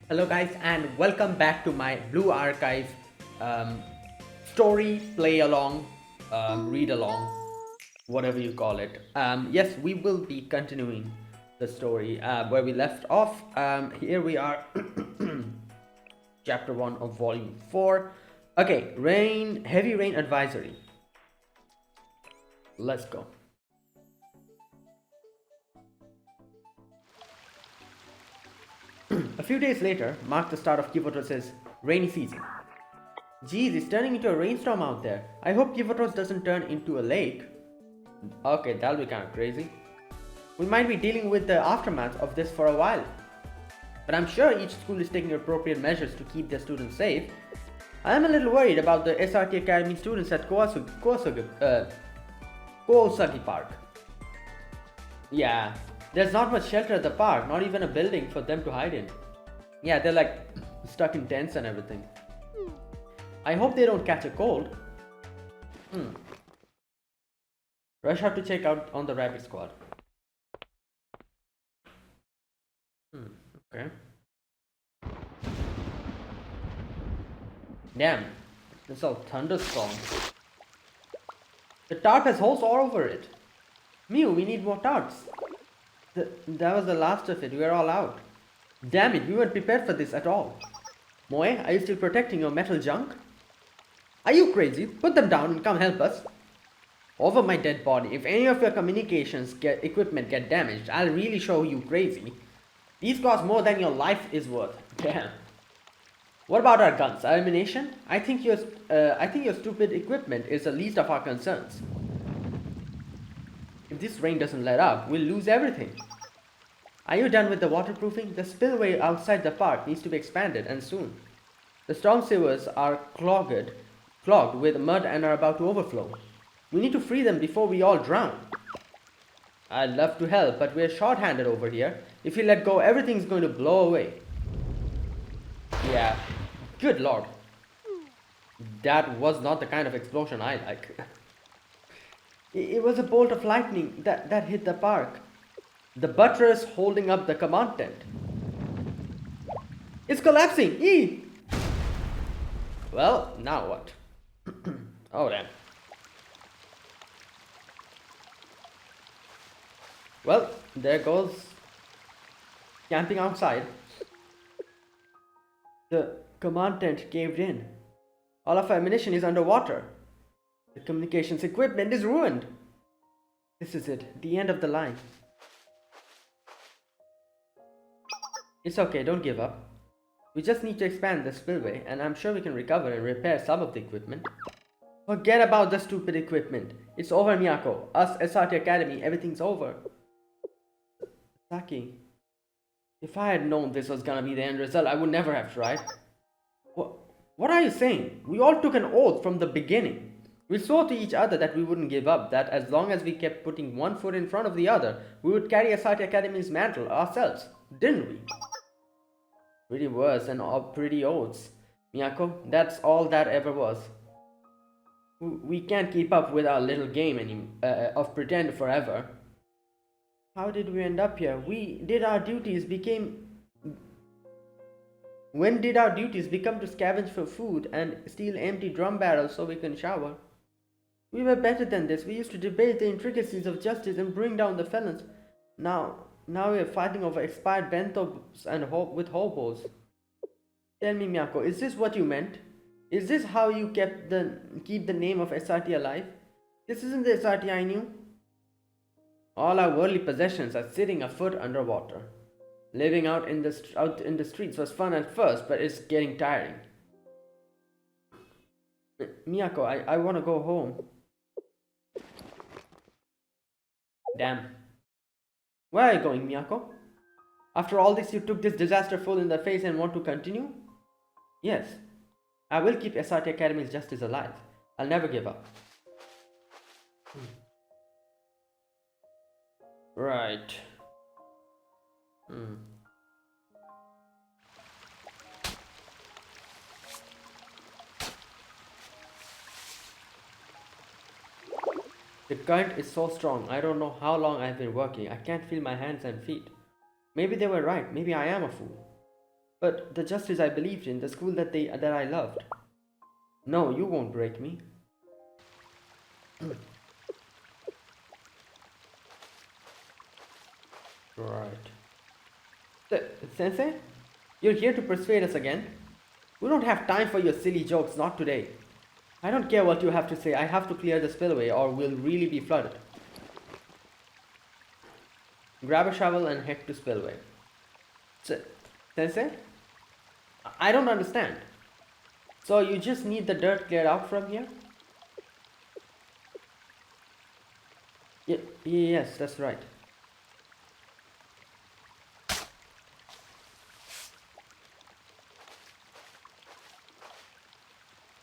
Hello, guys, and welcome back to my Blue Archive um, story play along, read along, whatever you call it. Yes, we will be continuing the story where we left off. Here we are, chapter 1 of volume 4. Okay, heavy rain advisory. Let's go. A few days later marked the start of Kivotos's rainy season. Geez, it's turning into a rainstorm out there. I hope Kivotos doesn't turn into a lake. Okay, that'll be kind of crazy. We might be dealing with the aftermath of this for a while. But I'm sure each school is taking appropriate measures to keep their students safe. I am a little worried about the SRT Academy students at Koosagi Park. Yeah, there's not much shelter at the park, not even a building for them to hide in. Yeah, they're like stuck in tents and everything. I hope they don't catch a cold. Rush out to check out on the rabbit squad. Okay. Damn, it's all thunderstorm. The tarp has holes all over it. Mew, we need more tarps. That was the last of it. We are all out. Damn it, we weren't prepared for this at all. Moe, are you still protecting your metal junk? Are you crazy? Put them down and come help us. Over my dead body. If any of your communications equipment get damaged, I'll really show you crazy. These cost more than your life is worth. Damn. What about our guns? Our ammunition? I think your stupid equipment is the least of our concerns. If this rain doesn't let up, we'll lose everything. Are you done with the waterproofing? The spillway outside the park needs to be expanded, and soon. The storm sewers are clogged with mud and are about to overflow. We need to free them before we all drown. I'd love to help, but we're short-handed over here. If you let go, everything's going to blow away. Yeah, good lord. That was not the kind of explosion I like. It was a bolt of lightning that hit the park. The buttress holding up the command tent. It's collapsing! Eee! Well, now what? Oh damn. Well, there goes camping outside. The command tent caved in. All of our ammunition is underwater. The communications equipment is ruined. This is it, the end of the line. It's okay, don't give up. We just need to expand the spillway, and I'm sure we can recover and repair some of the equipment. Forget about the stupid equipment. It's over, Miyako. Us, SRT Academy, everything's over. Saki, if I had known this was gonna be the end result, I would never have tried. What are you saying? We all took an oath from the beginning. We swore to each other that we wouldn't give up, that as long as we kept putting one foot in front of the other, we would carry SRT Academy's mantle ourselves, didn't we? Pretty words and all pretty oaths. Miyako, that's all that ever was. We can't keep up with our little game of pretend forever. How did we end up here? When did our duties become to scavenge for food and steal empty drum barrels so we can shower? We were better than this. We used to debate the intricacies of justice and bring down the felons. Now we're fighting over expired bentos and with hobos. Tell me, Miyako, is this what you meant? Is this how you keep the name of SRT alive? This isn't the SRT I knew. All our worldly possessions are sitting a foot underwater. Living out in the streets was fun at first, but it's getting tiring. Miyako, I want to go home. Damn. Where are you going, Miyako? After all this, you took this disaster full in the face and want to continue? Yes. I will keep SRT Academy's justice alive. I'll never give up. Right. The current is so strong. I don't know how long I've been working. I can't feel my hands and feet. Maybe they were right. Maybe I am a fool. But the justice I believed in, the school that I loved. No, you won't break me. Right. Sensei? You're here to persuade us again? We don't have time for your silly jokes, not today. I don't care what you have to say, I have to clear the spillway or we'll really be flooded. Grab a shovel and head to spillway. Sensei? I don't understand. So you just need the dirt cleared out from here? Yes, that's right.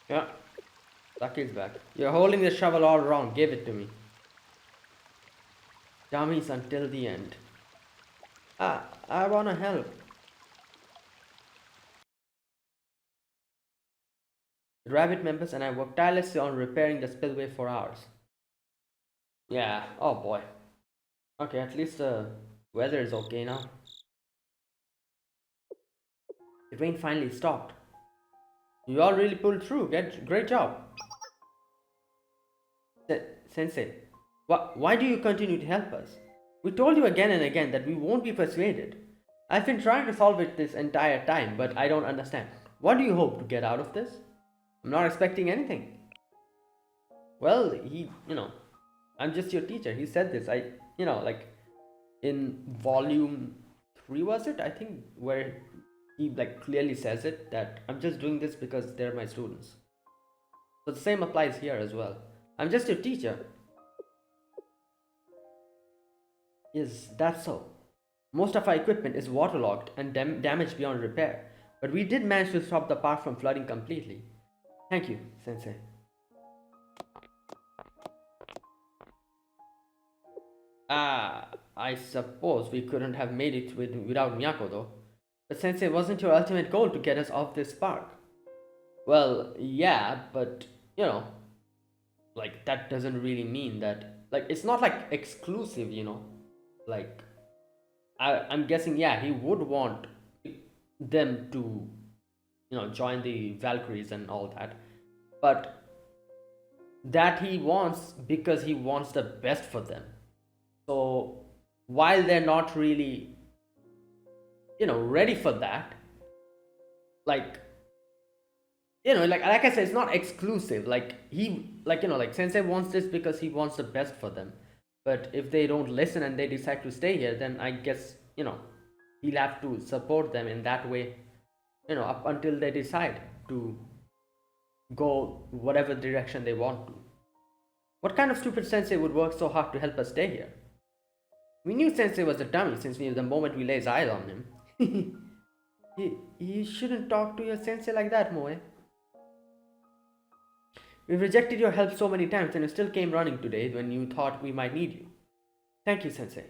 Yeah, Lucky's back. You're holding the shovel all wrong. Give it to me. Dummies until the end. I wanna help. The rabbit members and I worked tirelessly on repairing the spillway for hours. Yeah, oh boy. Okay, at least the weather is okay now. The rain finally stopped. You all really pulled through. Great job. Sensei, why do you continue to help us? We told you again and again that we won't be persuaded. I've been trying to solve it this entire time, but I don't understand. What do you hope to get out of this? I'm not expecting anything. Well, I'm just your teacher. He said this. Like in volume 3 was it? I think where he like clearly says it that I'm just doing this because they're my students. So the same applies here as well. I'm just your teacher. Yes, that's so. Most of our equipment is waterlogged and damaged beyond repair, but we did manage to stop the park from flooding completely. Thank you, Sensei. I suppose we couldn't have made it without Miyako though. But Sensei, wasn't your ultimate goal to get us off this park? Well, yeah, but like that doesn't really mean that. Like it's not like exclusive, Like I'm guessing, yeah, he would want them to, join the Valkyries and all that, but that he wants because he wants the best for them. So while they're not really, ready for that, like, like I said, it's not exclusive. Like like Sensei wants this because he wants the best for them. But if they don't listen and they decide to stay here, then I guess, he'll have to support them in that way, up until they decide to go whatever direction they want to. What kind of stupid sensei would work so hard to help us stay here? We knew Sensei was a dummy since the moment we laid eyes on him. You shouldn't talk to your sensei like that, Moe. We've rejected your help so many times and you still came running today when you thought we might need you. Thank you, Sensei.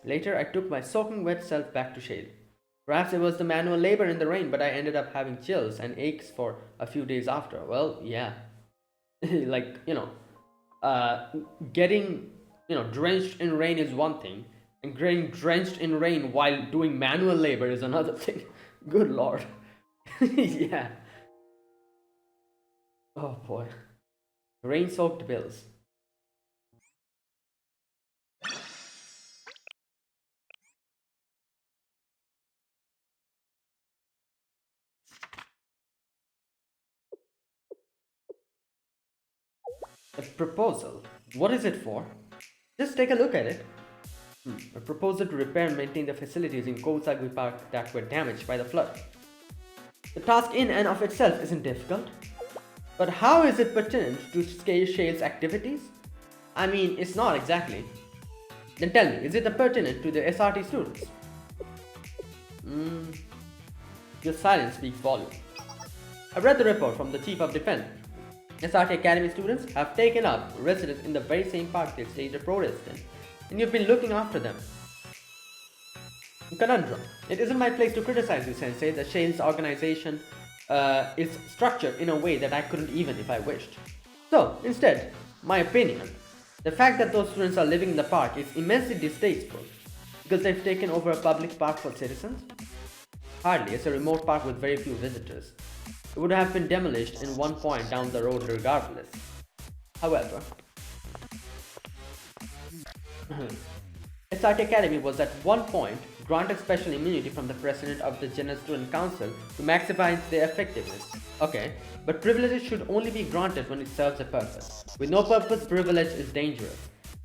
Later, I took my soaking wet self back to Shale. Perhaps it was the manual labor in the rain, but I ended up having chills and aches for a few days after. Well, yeah. Like, getting, drenched in rain is one thing, and getting drenched in rain while doing manual labor is another thing. Good lord. Yeah. Oh boy. Rain soaked bills. A proposal? What is it for? Just take a look at it. A proposal to repair and maintain the facilities in Kousagi Park that were damaged by the flood. The task in and of itself isn't difficult, but how is it pertinent to Shale's activities? I mean, it's not exactly. Then tell me, is it pertinent to the SRT students? Your silence speaks volumes. I've read the report from the Chief of Defense. SRT Academy students have taken up residence in the very same park they staged a protest in, and you've been looking after them. Conundrum. It isn't my place to criticize you, Sensei. The Shale's organization is structured in a way that I couldn't even if I wished. So, instead, my opinion. The fact that those students are living in the park is immensely distasteful. Because they've taken over a public park for citizens? Hardly, it's a remote park with very few visitors. It would have been demolished in one point down the road regardless. However, SRT Academy was at one point granted special immunity from the President of the General Student Council to maximize their effectiveness. Okay, but privileges should only be granted when it serves a purpose. With no purpose, privilege is dangerous.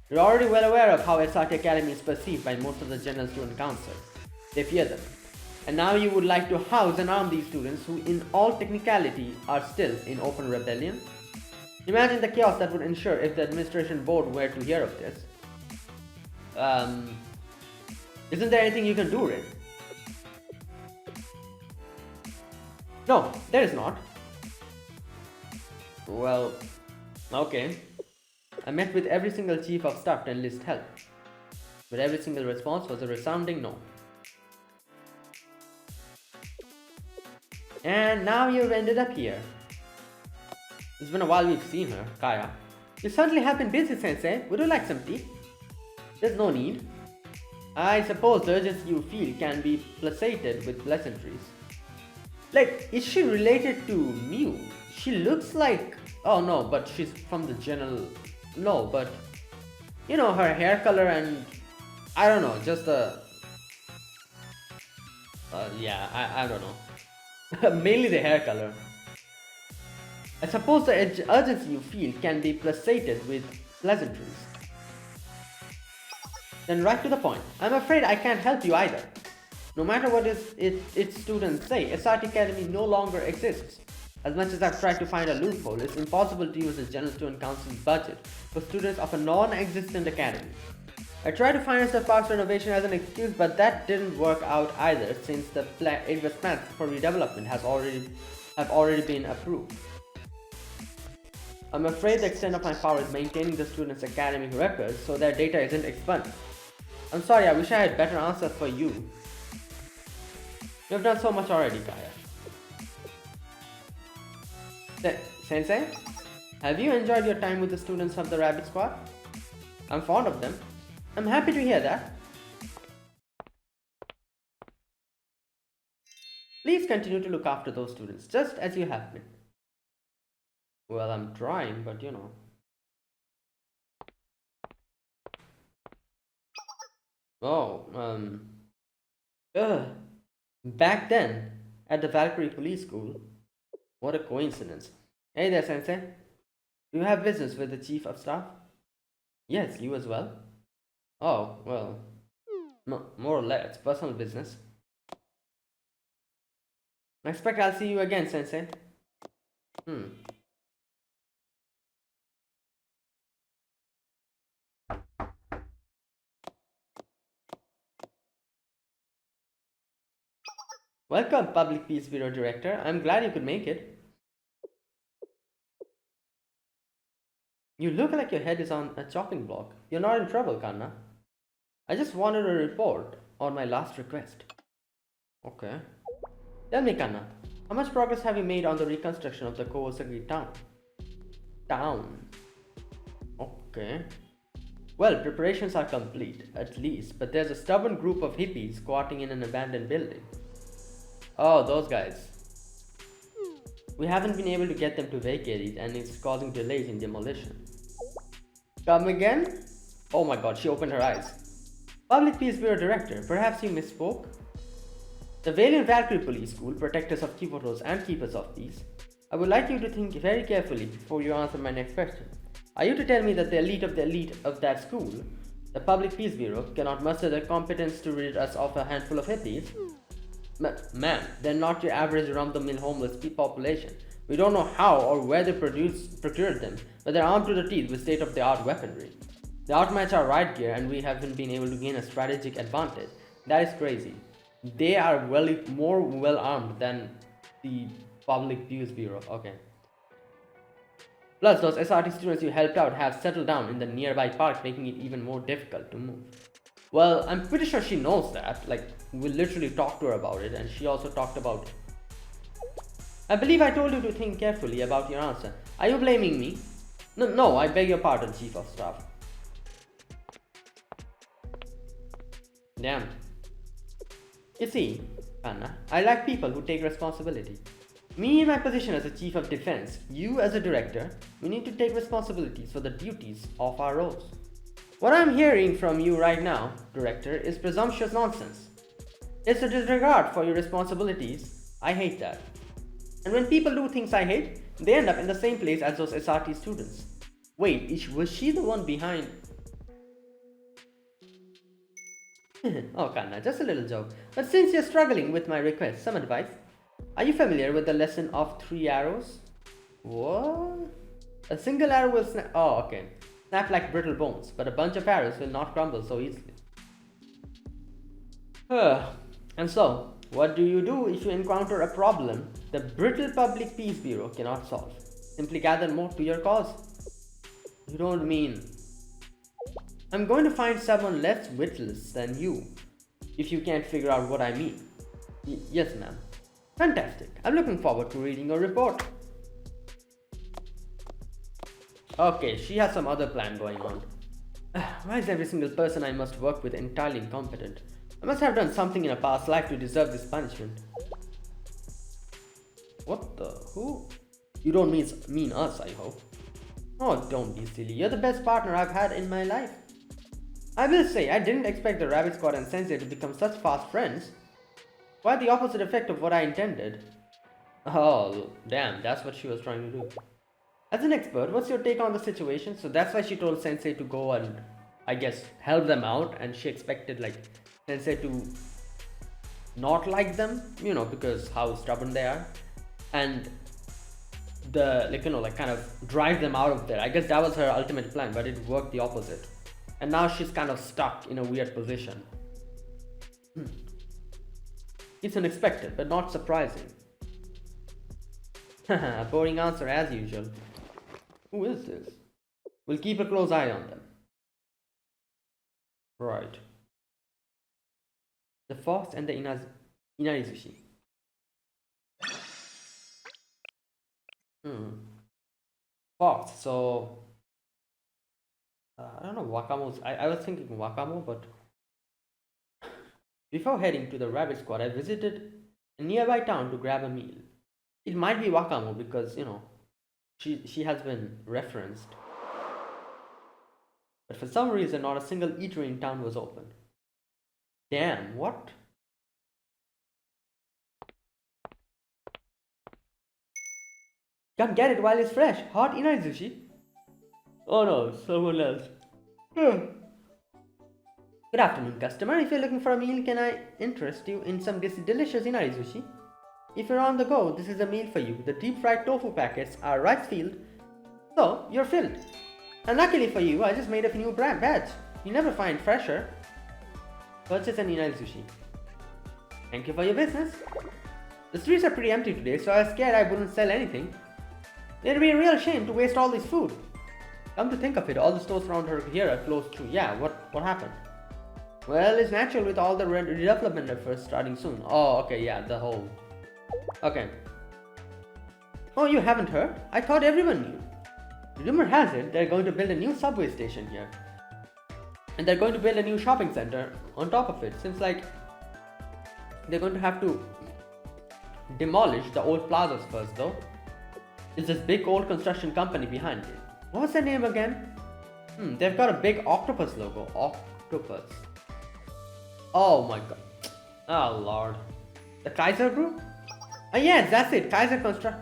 You're already well aware of how SRT Academy is perceived by most of the General Student Council. They fear them. And now you would like to house and arm these students who in all technicality are still in open rebellion? Imagine the chaos that would ensure if the administration board were to hear of this. Isn't there anything you can do, Red? No, there is not. Well, okay. I met with every single chief of staff to enlist help, but every single response was a resounding no. And now you've ended up here. It's been a while we've seen her, Kaya. You certainly have been busy, Sensei. Would you like some tea? There's no need. I suppose the urgency you feel can be placated with pleasantries. Like, is she related to Mew? She looks like... Oh no, but she's from the general... No, but... You know, her hair color and... I don't know, just the... yeah, I don't know. Mainly the hair color. I suppose the urgency you feel can be placated with pleasantries. Then right to the point. I'm afraid I can't help you either. No matter what its students say, SRT Academy no longer exists. As much as I've tried to find a loophole, it's impossible to use the General Student Council's budget for students of a non-existent academy. I tried to finance the park's renovation as an excuse, but that didn't work out either, since the plans for redevelopment have already been approved. I'm afraid the extent of my power is maintaining the students' academic records so their data isn't expunged. I'm sorry, I wish I had better answers for you. You've done so much already, Kaya. Sensei, have you enjoyed your time with the students of the Rabbit Squad? I'm fond of them. I'm happy to hear that. Please continue to look after those students, just as you have been. Well, I'm trying, but you know. Oh, back then, at the Valkyrie Police School. What a coincidence. Hey there, Sensei. Do you have business with the Chief of Staff? Yes, you as well. Oh, well, more or less, personal business. I expect I'll see you again, Sensei. Welcome, Public Peace Bureau Director. I'm glad you could make it. You look like your head is on a chopping block. You're not in trouble, Kanna. I just wanted a report on my last request. Okay. Tell me, Kanna, how much progress have you made on the reconstruction of the Kawasaki town? Okay. Well, preparations are complete, at least, but there's a stubborn group of hippies squatting in an abandoned building. Oh, those guys. We haven't been able to get them to vacate it, and it's causing delays in demolition. Come again? Oh my god, she opened her eyes. Public Peace Bureau Director, perhaps you misspoke? The Valiant Valkyrie Police School, protectors of Kibotos and keepers of peace. I would like you to think very carefully before you answer my next question. Are you to tell me that the elite of that school, the Public Peace Bureau, cannot muster the competence to rid us of a handful of hippies? Man, they're not your average run-of-the-mill homeless population. We don't know how or where they procured them, but they're armed to the teeth with state-of-the-art weaponry. They outmatch our riot gear, and we haven't been able to gain a strategic advantage. That is crazy. They are more well-armed than the Public Peace Bureau. Okay. Plus, those SRT students you helped out have settled down in the nearby park, making it even more difficult to move. Well, I'm pretty sure she knows that. Like, we literally talked to her about it, and she also talked about... I believe I told you to think carefully about your answer. Are you blaming me? No, I beg your pardon, Chief of Staff. Damn. You see, Anna, I like people who take responsibility. Me in my position as a chief of defense, you as a director, we need to take responsibilities for the duties of our roles. What I'm hearing from you right now, director, is presumptuous nonsense. It's a disregard for your responsibilities. I hate that. And when people do things I hate, they end up in the same place as those SRT students. Wait, was she the one behind? Oh, Kanna, just a little joke. But since you're struggling with my request, some advice. Are you familiar with the lesson of 3 arrows? What? A single arrow will snap. Oh, okay. Snap like brittle bones, but a bunch of arrows will not crumble so easily. And so, what do you do if you encounter a problem the brittle Public Peace Bureau cannot solve? Simply gather more to your cause. You don't mean... I'm going to find someone less witless than you if you can't figure out what I mean. Yes, ma'am. Fantastic. I'm looking forward to reading your report. Okay, she has some other plan going on. Why is every single person I must work with entirely incompetent? I must have done something in a past life to deserve this punishment. What the? Who? You don't mean us, I hope. Oh, don't be silly. You're the best partner I've had in my life. I will say, I didn't expect the Rabbit Squad and Sensei to become such fast friends. Quite the opposite effect of what I intended. Oh, damn, that's what she was trying to do. As an expert, what's your take on the situation? So that's why she told Sensei to go and, I guess, help them out, and she expected, like, Sensei to not like them, you know, because how stubborn they are, and kind of drive them out of there. I guess that was her ultimate plan, but it worked the opposite. And now she's kind of stuck in a weird position. It's unexpected, but not surprising. A boring answer as usual. Who is this? We'll keep a close eye on them. Right. The Fox and the Inarizushi. Fox, so... I don't know, Wakamo's... I was thinking Wakamo, but... Before heading to the Rabbit Squad, I visited a nearby town to grab a meal. It might be Wakamo because, you know, she has been referenced. But for some reason, not a single eatery in town was open. Damn, what? Come get it while it's fresh. Hot inarizushi. Oh no, someone else. Good afternoon, customer. If you're looking for a meal, can I interest you in some delicious inarizushi? If you're on the go, this is a meal for you. The deep-fried tofu packets are rice-filled, so you're filled. And luckily for you, I just made a new batch. You never find fresher. Purchase an inarizushi. Thank you for your business. The streets are pretty empty today, so I was scared I wouldn't sell anything. It'd be a real shame to waste all this food. Come to think of it, all the stores around here are closed too. Yeah, what happened? Well, it's natural with all the redevelopment efforts starting soon. Oh, okay, yeah, the whole... Okay. Oh, you haven't heard? I thought everyone knew. Rumor has it they're going to build a new subway station here. And they're going to build a new shopping center on top of it. Seems like they're going to have to demolish the old plazas first though. It's this big old construction company behind it. What's their name again? They've got a big octopus logo. Octopus. Oh my god. Oh lord. The Kaiser Group? Oh yes, that's it. Kaiser Construct.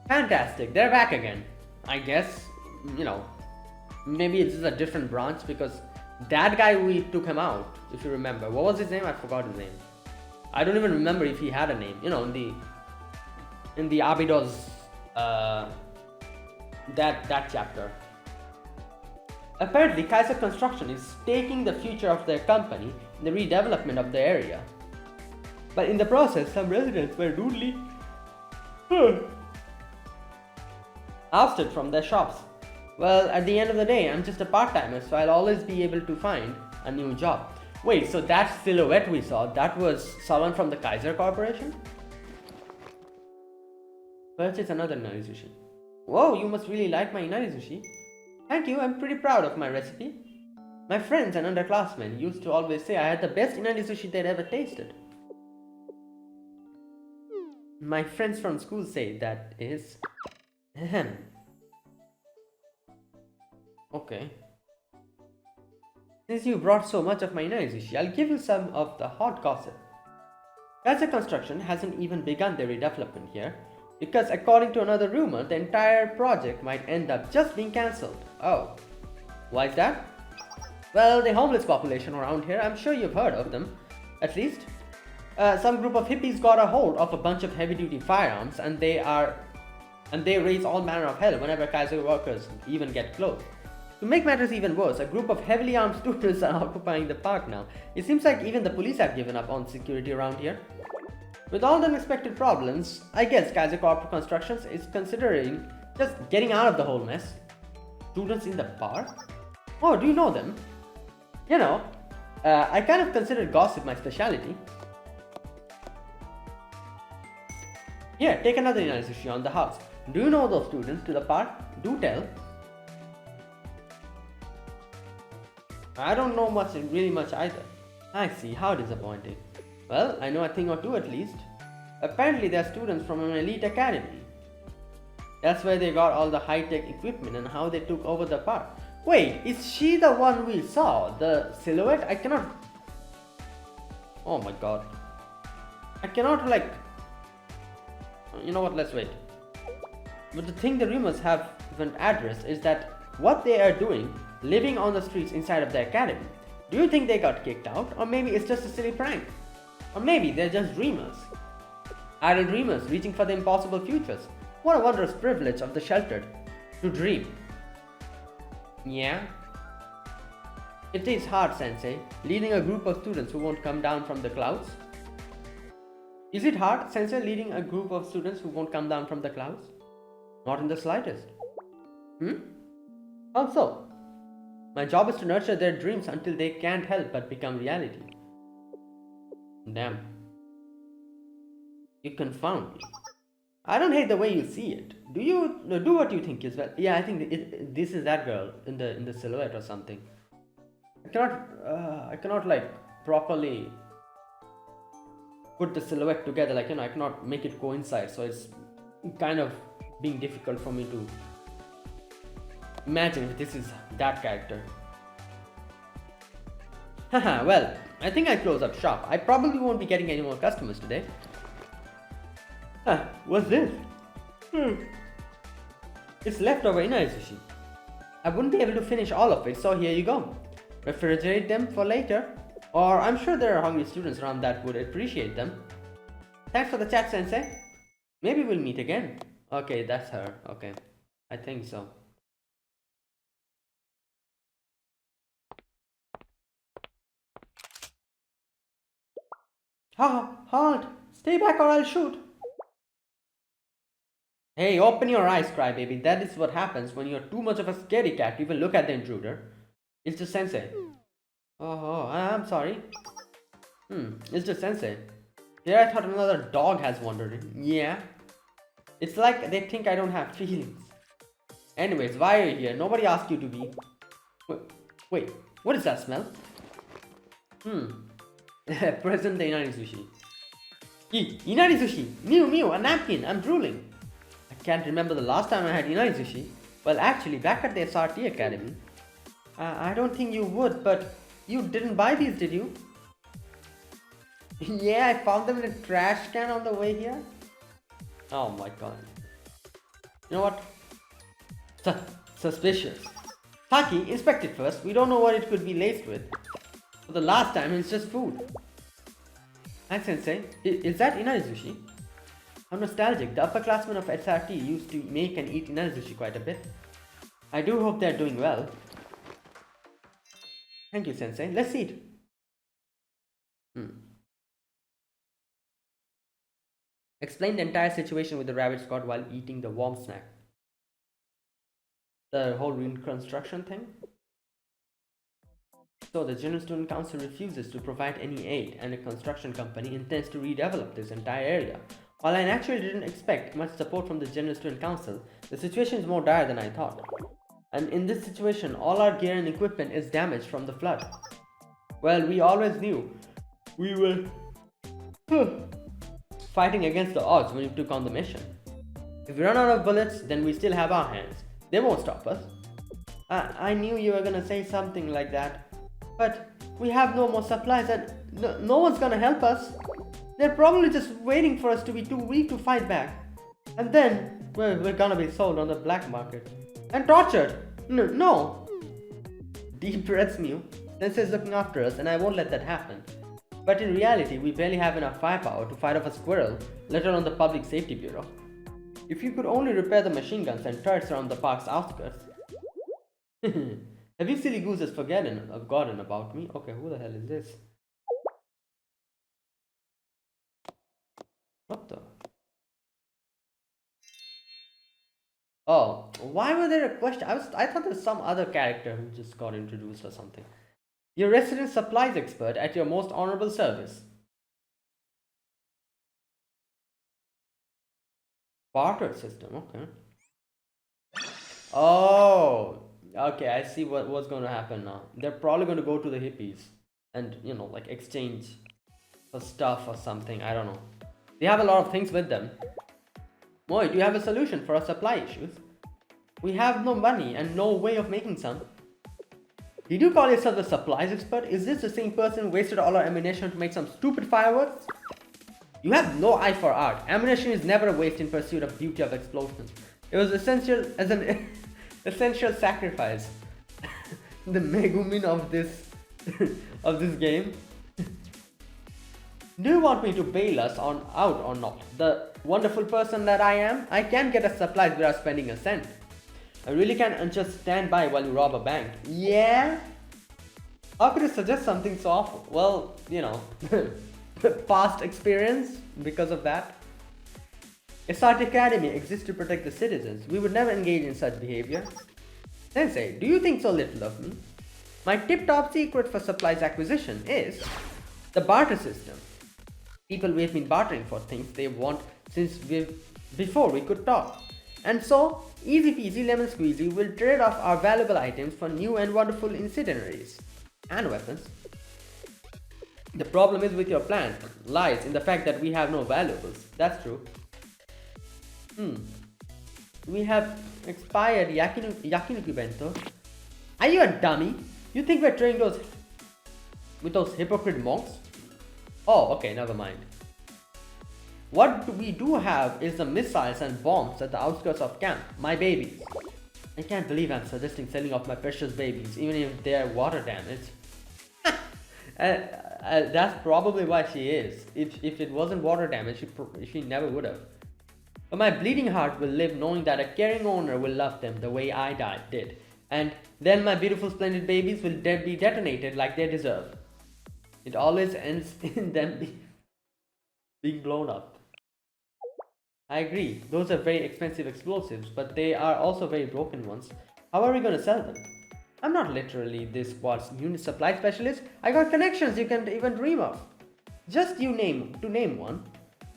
Fantastic. They're back again. I guess, you know, maybe it's just a different branch because that guy, we took him out, if you remember. What was his name? I forgot his name. I don't even remember if he had a name. You know, in the Abydos, that chapter. Apparently, Kaiser Construction is taking the future of their company in the redevelopment of the area. But in the process, some residents were rudely ousted from their shops. Well, at the end of the day, I'm just a part-timer, so I'll always be able to find a new job. Wait, so that silhouette we saw, that was someone from the Kaiser Corporation? Purchase another inarizushi. Whoa, you must really like my inarizushi. Thank you, I'm pretty proud of my recipe. My friends and underclassmen used to always say I had the best inari sushi they'd ever tasted. My friends from school say that is... Ahem. Okay. Since you brought so much of my inari sushi, I'll give you some of the hot gossip. Gaza Construction hasn't even begun their redevelopment here, because according to another rumor, the entire project might end up just being cancelled. Oh, why is that? Well, the homeless population around here, I'm sure you've heard of them, at least. Some group of hippies got a hold of a bunch of heavy-duty firearms, and they raise all manner of hell whenever Kaiser workers even get close. To make matters even worse, a group of heavily armed students are occupying the park now. It seems like even the police have given up on security around here. With all the unexpected problems, I guess Kaiser Corporate Constructions is considering just getting out of the whole mess. Students in the park? Oh, do you know them? You know, I kind of consider gossip my specialty. Here, take another inari sushi on the house. Do you know those students to the park? Do tell. I don't know really much either. I see, how disappointing. Well, I know a thing or two at least. Apparently they're students from an elite academy. That's where they got all the high-tech equipment and how they took over the park. Wait, is she the one we saw? The silhouette? I cannot... Oh my god. I cannot You know what, let's wait. But the thing the rumors haven't addressed is that what they are doing, living on the streets inside of the academy. Do you think they got kicked out? Or maybe it's just a silly prank? Or maybe they're just dreamers. Idle dreamers reaching for the impossible futures. What a wondrous privilege of the sheltered to dream. Yeah? It is hard, Sensei, leading a group of students who won't come down from the clouds. Is it hard, Sensei, leading a group of students who won't come down from the clouds? Not in the slightest. How so? My job is to nurture their dreams until they can't help but become reality. Damn. You confound me. I don't hate the way you see it. Do you do what you think is well? Yeah, I think this is that girl in the silhouette or something. I cannot properly put the silhouette together. I cannot make it coincide. So it's kind of being difficult for me to imagine if this is that character. Haha, well, I think I close up shop. I probably won't be getting any more customers today. What's this? It's leftover inari sushi. I wouldn't be able to finish all of it, so here you go. Refrigerate them for later. Or I'm sure there are hungry students around that would appreciate them. Thanks for the chat, Sensei. Maybe we'll meet again. Okay, that's her. Okay, I think so. Halt! Stay back or I'll shoot! Hey, open your eyes, crybaby. That is what happens when you're too much of a scaredy cat to even look at the intruder. It's just Sensei. Oh, I'm sorry. It's just Sensei. Here I thought another dog has wandered in. Yeah. It's like they think I don't have feelings. Anyways, why are you here? Nobody asked you to be. Wait, what is that smell? Present the inari sushi. Inari sushi! Mew, a napkin! I'm drooling! I can't remember the last time I had inari sushi. Well, actually, back at the SRT Academy. I don't think you would, but you didn't buy these, did you? Yeah, I found them in a trash can on the way here. Oh my god. You know what? Suspicious. Haki, inspect it first. We don't know what it could be laced with. For the last time, it's just food. Hi, Sensei. Is that inari sushi? How nostalgic. The upperclassmen of SRT used to make and eat inari sushi quite a bit. I do hope they're doing well. Thank you, Sensei. Let's eat. Explain the entire situation with the rabbit squad while eating the warm snack. The whole reconstruction thing? So the General Student Council refuses to provide any aid and a construction company intends to redevelop this entire area. While I naturally didn't expect much support from the General Student Council, the situation is more dire than I thought. And in this situation, all our gear and equipment is damaged from the flood. Well, we always knew we were fighting against the odds when we took on the mission. If we run out of bullets, then we still have our hands. They won't stop us. I knew you were gonna say something like that. But we have no more supplies and no one's gonna help us. They're probably just waiting for us to be too weak to fight back. And then we're gonna be sold on the black market. And tortured! No! Deep breaths, Mew. Sensei is looking after us and I won't let that happen. But in reality, we barely have enough firepower to fight off a squirrel, let alone the Public Safety Bureau. If you could only repair the machine guns and turrets around the park's outskirts. Have you silly gooses forgotten about me? Okay, who the hell is this? What the? Oh, why were there a question? I thought there was some other character who just got introduced or something. Your resident supplies expert at your most honorable service. Barter system, okay. Oh, okay, I see what's going to happen now. They're probably going to go to the hippies and, like exchange for stuff or something. I don't know. They have a lot of things with them. Moy, do you have a solution for our supply issues? We have no money and no way of making some. Did you call yourself the supplies expert? Is this the same person who wasted all our ammunition to make some stupid fireworks? You have no eye for art. Ammunition is never a waste in pursuit of beauty of explosions. It was essential as an essential sacrifice. The Megumin of this game. Do you want me to bail us out or not? The wonderful person that I am, I can get us supplies without spending a cent. I really can't just stand by while you rob a bank. Yeah? How could you suggest something so awful? Well, past experience because of that. SRT Academy exists to protect the citizens. We would never engage in such behavior. Sensei, do you think so little of me? My tip-top secret for supplies acquisition is the barter system. People we've been bartering for things they want since before we could talk. And so, easy peasy lemon squeezy will trade off our valuable items for new and wonderful incendiaries and weapons. The problem is with your plan lies in the fact that we have no valuables. That's true. We have expired yakinuki bento. Are you a dummy? You think we're trading with those hypocrite monks? Oh, okay, never mind. What we do have is the missiles and bombs at the outskirts of camp. My babies. I can't believe I'm suggesting selling off my precious babies, even if they're water damaged. That's probably why she is. If it wasn't water damage, she never would have. But my bleeding heart will live knowing that a caring owner will love them the way I did. And then my beautiful splendid babies will be detonated like they deserve. It always ends in them being blown up. I agree, those are very expensive explosives, but they are also very broken ones. How are we going to sell them? I'm not literally this squad's unit supply specialist. I got connections you can't even dream of. Just name one.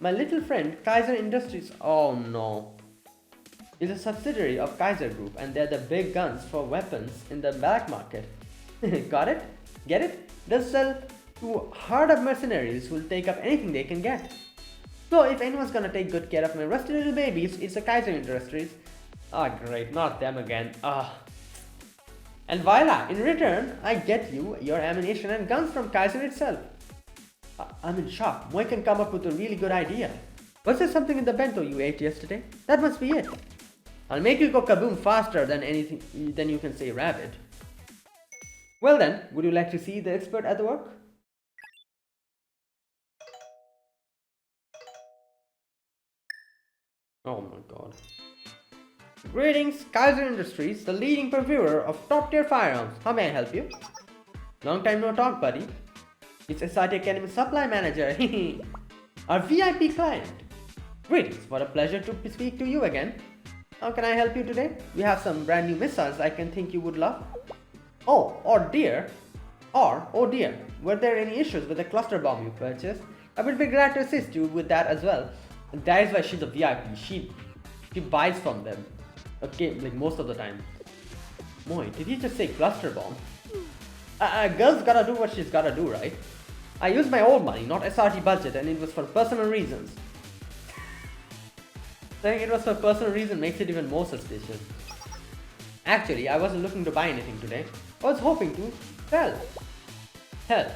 My little friend, Kaiser Industries, oh no, is a subsidiary of Kaiser Group and they're the big guns for weapons in the black market. Got it? Get it? They'll sell to hard-up mercenaries who'll take up anything they can get. So if anyone's gonna take good care of my rusty little babies, it's the Kaiser Industries. Ah, great, not them again. And voila, in return, I get you your ammunition and guns from Kaiser itself. I'm in shock. Moy can come up with a really good idea. Was there something in the bento you ate yesterday? That must be it. I'll make you go kaboom faster than you can say rabbit. Well then, would you like to see the expert at the work? Oh my god. Greetings, Kaiser Industries, the leading purveyor of top-tier firearms. How may I help you? Long time no talk, buddy. It's SRT Academy Supply Manager, our VIP client. Greetings, what a pleasure to speak to you again. How can I help you today? We have some brand new missiles I can think you would love. Oh dear, were there any issues with the cluster bomb you purchased? I would be glad to assist you with that as well. And that is why she's a VIP, she buys from them. Okay, like most of the time. Moy, did you just say cluster bomb? Girl's gotta do what she's gotta do, right? I used my own money, not SRT budget, and it was for personal reasons. Saying it was for personal reasons makes it even more suspicious. Actually, I wasn't looking to buy anything today. I was hoping to sell. Hell.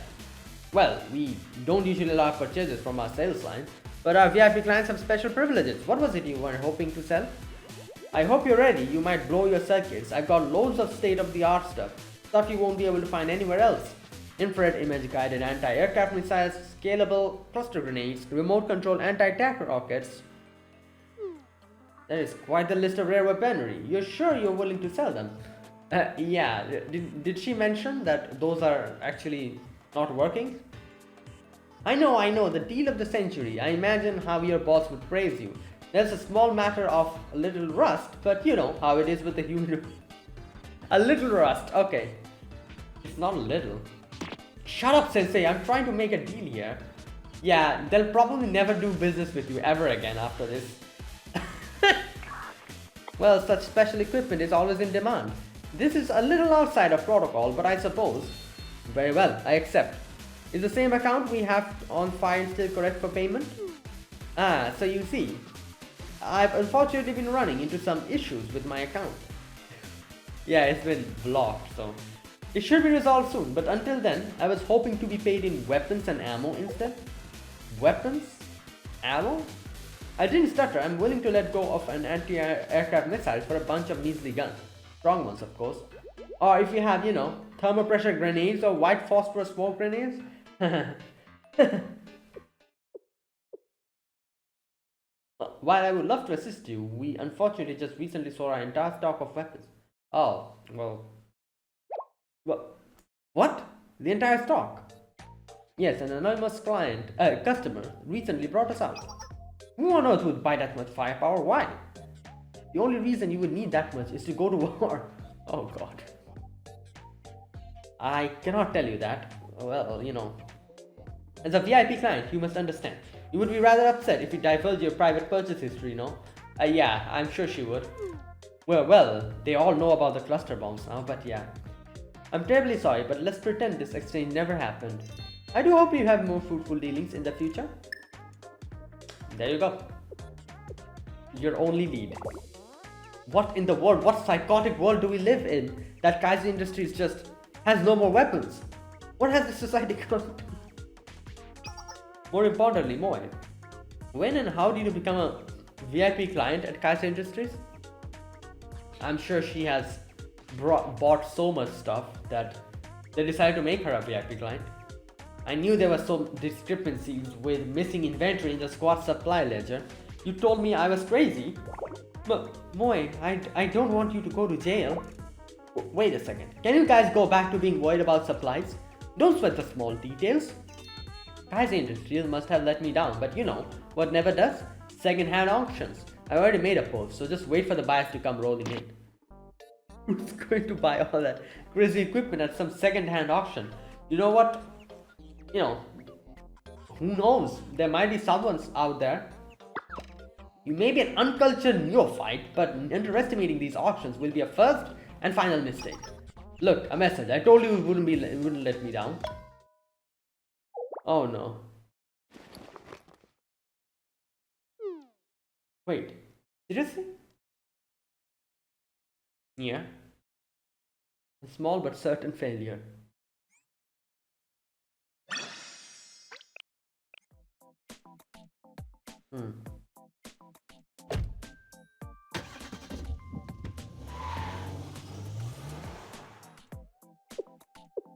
Well, we don't usually allow purchases from our sales line, but our VIP clients have special privileges. What was it you were hoping to sell? I hope you're ready. You might blow your circuits. I've got loads of state-of-the-art stuff you won't be able to find anywhere else. Infrared image-guided anti-aircraft missiles, scalable cluster grenades, remote-controlled anti-tank rockets. That is quite the list of rare weaponry. You're sure you're willing to sell them? Yeah. Did she mention that those are actually not working? I know, the deal of the century. I imagine how your boss would praise you. There's a small matter of a little rust, but you know how it is with the human. A little rust, okay. It's not a little. Shut up, Sensei, I'm trying to make a deal here. Yeah, they'll probably never do business with you ever again after this. Well, such special equipment is always in demand. This is a little outside of protocol, but I suppose. Very well, I accept. Is the same account we have on file still correct for payment? Ah, so you see, I've unfortunately been running into some issues with my account. Yeah, it's been blocked, so it should be resolved soon, but until then, I was hoping to be paid in weapons and ammo instead. Weapons? Ammo? I didn't stutter. I'm willing to let go of an anti-aircraft missile for a bunch of measly guns. Strong ones, of course. Or if you have, you know, thermopressure grenades or white phosphorus smoke grenades. While I would love to assist you, we unfortunately just recently saw our entire stock of weapons. Oh, well. What? The entire stock? Yes, an anonymous customer recently brought us out. Who on earth would buy that much firepower? Why? The only reason you would need that much is to go to war. Oh god. I cannot tell you that. Well, you know. As a VIP client, you must understand. You would be rather upset if you divulge your private purchase history, no? Yeah, I'm sure she would. Well, they all know about the cluster bombs now, but yeah. I'm terribly sorry, but let's pretend this exchange never happened. I do hope you have more fruitful dealings in the future. There you go. Your only lead. What in the world? What psychotic world do we live in that Kaiser Industries just has no more weapons? What has this society come to? More importantly, Moy, when and how did you become a VIP client at Kaiser Industries? I'm sure she has bought so much stuff that they decided to make her a VIP client. I knew there were some discrepancies with missing inventory in the squad supply ledger. You told me I was crazy. But Moy, I don't want you to go to jail. Wait a second. Can you guys go back to being worried about supplies? Don't sweat the small details. Kaiser Industries must have let me down, but you know what never does? Second-hand auctions. I already made a post, so just wait for the buyers to come rolling in. Who's going to buy all that crazy equipment at some second-hand auction? You know what? You know, who knows? There might be someone out there. You may be an uncultured neophyte, but underestimating these auctions will be a first and final mistake. Look, a message. I told you it wouldn't let me down. Oh no. Wait, seriously? Yeah. A small but certain failure.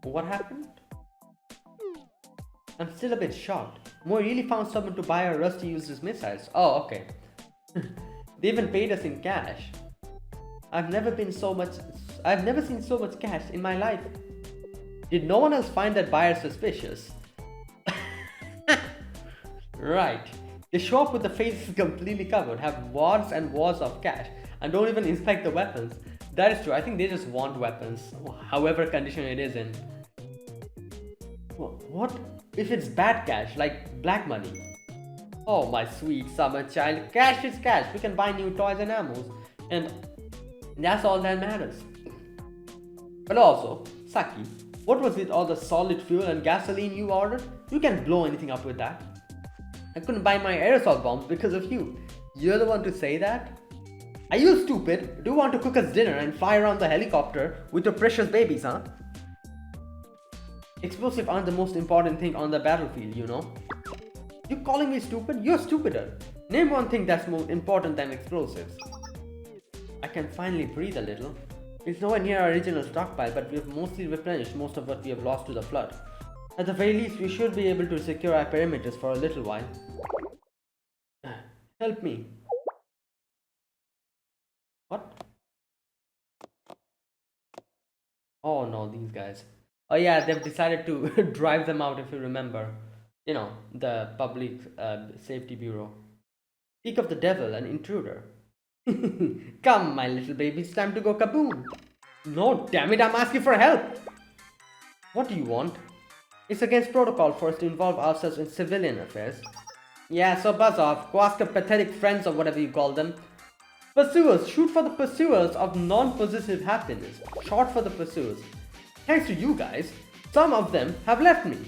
What happened? I'm still a bit shocked. Mo really found someone to buy our rusty useless missiles. Oh, okay. They even paid us in cash. I've never seen so much cash in my life. Did no one else find that buyer suspicious? Right. They show up with the faces completely covered, have wads and wads of cash, and don't even inspect the weapons. That is true. I think they just want weapons, however condition it is in. What if it's bad cash, like black money? Oh my sweet summer child, cash is cash. We can buy new toys and ammos, and that's all that matters. But also, Saki, what was with all the solid fuel and gasoline you ordered? You can't blow anything up with that. I couldn't buy my aerosol bombs because of you. You're the one to say that? Are you stupid? Do you want to cook us dinner and fly around the helicopter with your precious babies, huh? Explosives aren't the most important thing on the battlefield, you know. You calling me stupid? You're stupider. Name one thing that's more important than explosives. I can finally breathe a little. It's nowhere near our original stockpile, but we have mostly replenished most of what we have lost to the flood. At the very least, we should be able to secure our perimeters for a little while. Help me. What? Oh no, these guys. Oh yeah, they've decided to drive them out, if you remember. You know, the Public Safety Bureau. Speak of the devil, an intruder. Come, my little baby, it's time to go kaboom. No, damn it, I'm asking for help. What do you want? It's against protocol for us to involve ourselves in civilian affairs. Yeah, so buzz off. Go ask your pathetic friends or whatever you call them. Pursuers, shoot for the pursuers of non-possessive happiness. Short for the pursuers. Thanks to you guys, some of them have left me.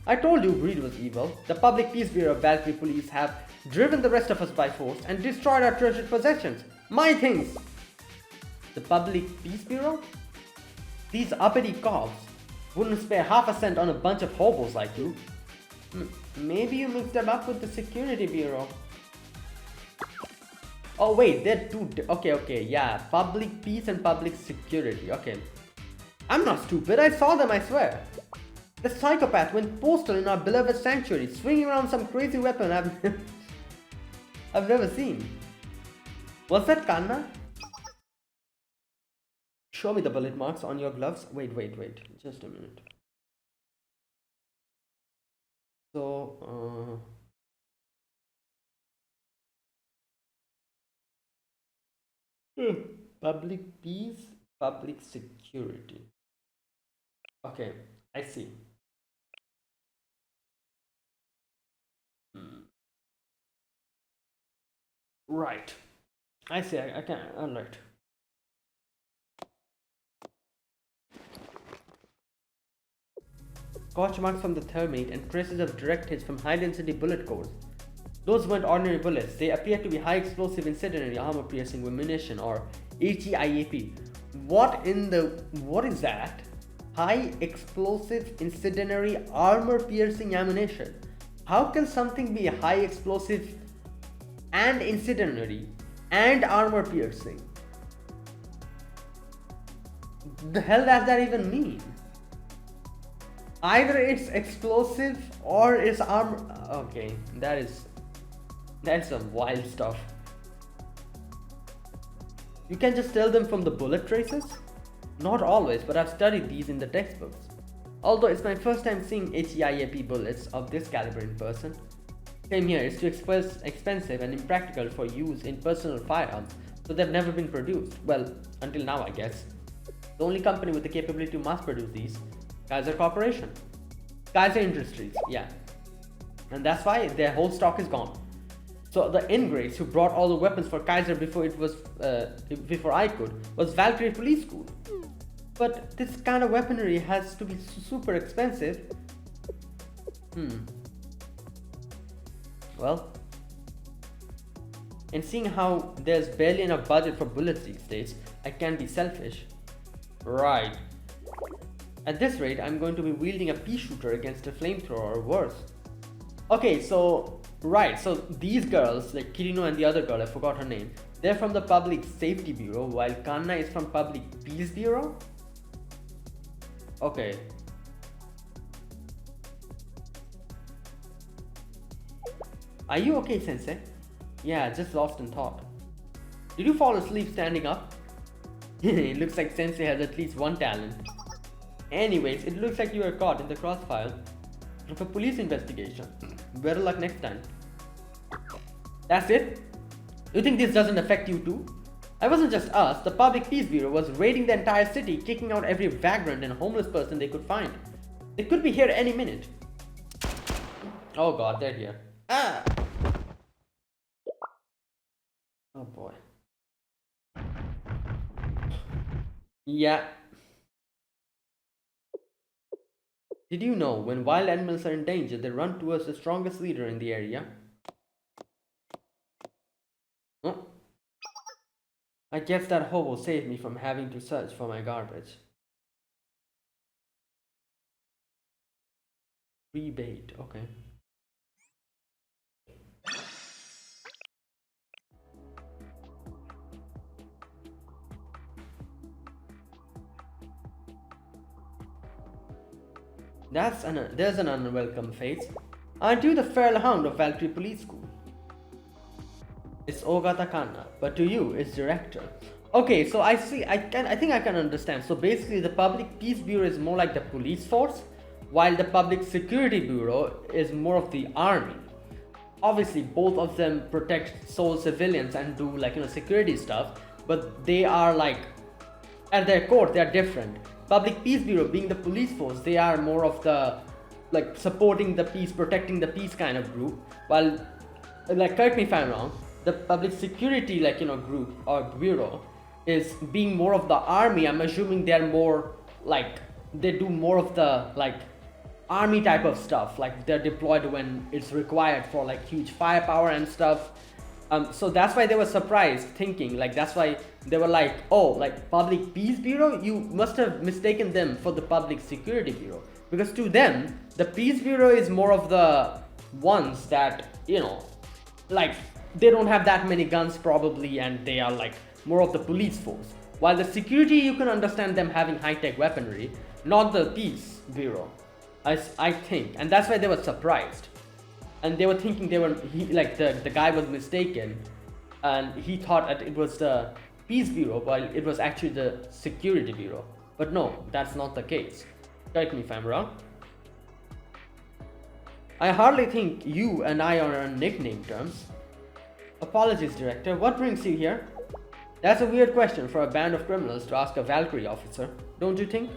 I told you greed was evil. The Public Peace Bureau of Valkyrie Police have driven the rest of us by force and destroyed our treasured possessions. My things! The Public Peace Bureau? These uppity cops wouldn't spare half a cent on a bunch of hobos like you. Maybe you mixed them up with the Security Bureau. Oh wait, they're two. Okay, yeah. Public Peace and Public Security. Okay. I'm not stupid, I saw them, I swear. The psychopath went postal in our beloved sanctuary, swinging around some crazy weapon I've never seen. Was that Kanna? Show me the bullet marks on your gloves. Wait. Just a minute. So, Public Peace, Public Security. Okay, I see. Right. I see, I can, alright. Scorch marks from the thermite and traces of direct hits from high-density bullet cores. Those weren't ordinary bullets, they appear to be high-explosive incendiary armor-piercing ammunition, or HEIAP. What is that? High-explosive incendiary armor-piercing ammunition. How can something be high-explosive and incendiary and armor-piercing? The hell does that even mean? Either it's explosive or it's armor. Okay, that's some wild stuff. You can just tell them from the bullet traces? Not always, but I've studied these in the textbooks. Although it's my first time seeing HEIAP bullets of this caliber in person. Same here, it's too expensive and impractical for use in personal firearms, so they've never been produced. Well, until now, I guess. The only company with the capability to mass produce these, Kaiser Corporation. Kaiser Industries, yeah. And that's why their whole stock is gone. So the ingrates who brought all the weapons for Kaiser before I could was Valkyrie Police School. But this kind of weaponry has to be super expensive. Well, and seeing how there's barely enough budget for bullets these days, I can't be selfish. Right. At this rate, I'm going to be wielding a pea shooter against a flamethrower or worse. Okay, so, right, so these girls, like Kirino and the other girl, I forgot her name, they're from the Public Safety Bureau, while Kanna is from Public Peace Bureau? Okay. Are you okay, Sensei? Yeah, just lost in thought. Did you fall asleep standing up? It looks like Sensei has at least one talent. Anyways, it looks like you were caught in the crossfire of a police investigation. Better luck next time. That's it? You think this doesn't affect you too? I wasn't just us, the Public Peace Bureau was raiding the entire city, kicking out every vagrant and homeless person they could find. They could be here any minute. Oh god, they're here. Ah! Oh boy. Yeah. Did you know when wild animals are in danger, they run towards the strongest leader in the area? Oh, I guess that hobo saved me from having to search for my garbage. Rebate, okay. There's an unwelcome face. Aren't you the feral hound of Valkyrie Police School? It's Ogata Kanna, but to you, it's director. Okay, so I see. I think I can understand. So basically, the Public Peace Bureau is more like the police force, while the Public Security Bureau is more of the army. Obviously, both of them protect sole civilians and do security stuff, but they are like at their core they are different. Public Peace Bureau being the police force, they are more of the supporting the peace, protecting the peace kind of group, while correct me if I'm wrong, the public security group or bureau is being more of the army. I'm assuming they're more they do more of the army type of stuff, like they're deployed when it's required for huge firepower and stuff. So that's why they were surprised, thinking that's why they were like, oh, Public Peace Bureau, you must have mistaken them for the Public Security Bureau, because to them the Peace Bureau is more of the ones that they don't have that many guns probably, and they are more of the police force, while the security, you can understand them having high-tech weaponry, not the Peace Bureau. I think, and that's why they were surprised, and they were thinking the guy was mistaken, and he thought that it was the Peace Bureau while it was actually the Security Bureau. But no, that's not the case. Correct me if I'm wrong. I hardly think you and I are on nickname terms. Apologies, Director. What brings you here? That's a weird question for a band of criminals to ask a Valkyrie officer, don't you think?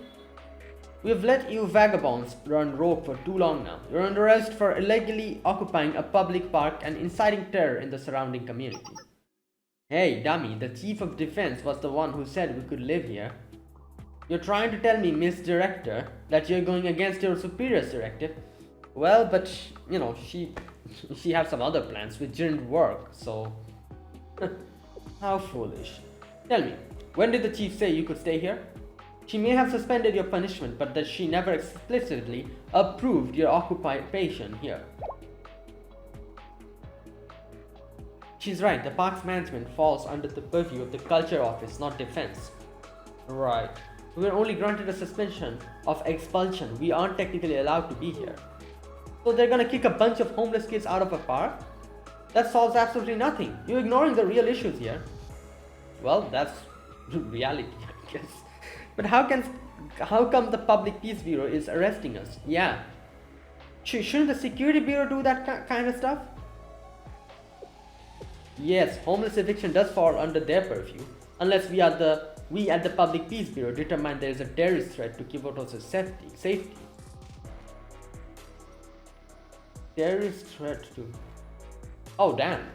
We have let you vagabonds run rogue for too long now. You're under arrest for illegally occupying a public park and inciting terror in the surrounding community. Hey, dummy, the Chief of Defense was the one who said we could live here. You're trying to tell me, Miss Director, that you're going against your superior's directive? Well, but, she had some other plans which didn't work, so... How foolish. Tell me, when did the Chief say you could stay here? She may have suspended your punishment, but that she never explicitly approved your occupation here. She's right, the park's management falls under the purview of the Culture Office, not Defense. Right. We were only granted a suspension of expulsion. We aren't technically allowed to be here. So they're gonna kick a bunch of homeless kids out of a park? That solves absolutely nothing. You're ignoring the real issues here. Well, that's reality, I guess. But how come the Public Peace Bureau is arresting us? Yeah. Shouldn't the Security Bureau do that kind of stuff? Yes, homeless eviction does fall under their purview, unless we at the Public Peace Bureau determine there is a terrorist threat to Kiboto's safety. Terrorist threat to... Oh, damn.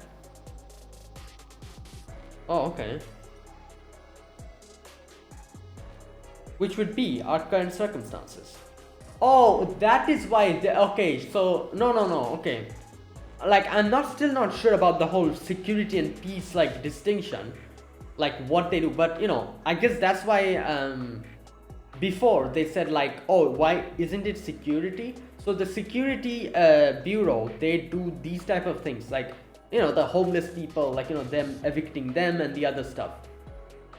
Oh, okay. Which would be our current circumstances. Oh, that is why okay, so no, okay. I'm still not sure about the whole security and peace distinction, what they do, but I guess that's why before they said oh, why isn't it security? So the Security Bureau, they do these type of things, the homeless people, them evicting them and the other stuff.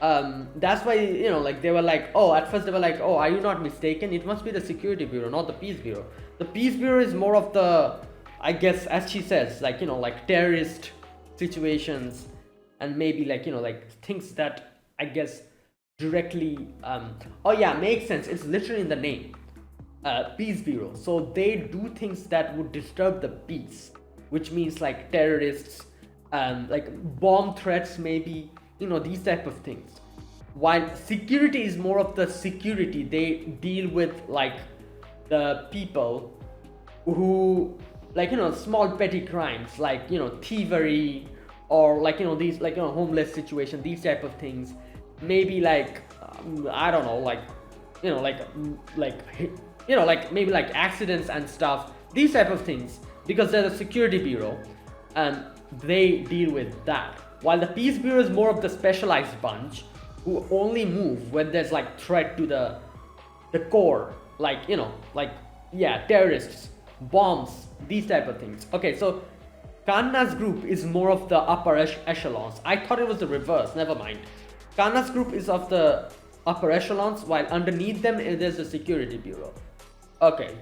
That's why they were oh, at first they were oh, are you not mistaken, it must be the Security Bureau, not the Peace Bureau. The Peace Bureau is more of the, I guess, as she says, terrorist situations, and maybe things that I guess directly oh yeah, makes sense, it's literally in the name, Peace Bureau. So they do things that would disturb the peace, which means terrorists, bomb threats, maybe, these type of things. While security is more of the security, they deal with the people who small petty crimes, thievery, or these homeless situation, these type of things. Maybe I don't know, like maybe like accidents and stuff, these type of things, because they're the security bureau and they deal with that. While the peace bureau is more of the specialized bunch who only move when there's like threat to the core, like terrorists, bombs, these type of things. Okay, so Kanna's group is more of the upper echelons. I thought it was the reverse, never mind. Kanna's group is of the upper echelons, while underneath them there's the security bureau. Okay.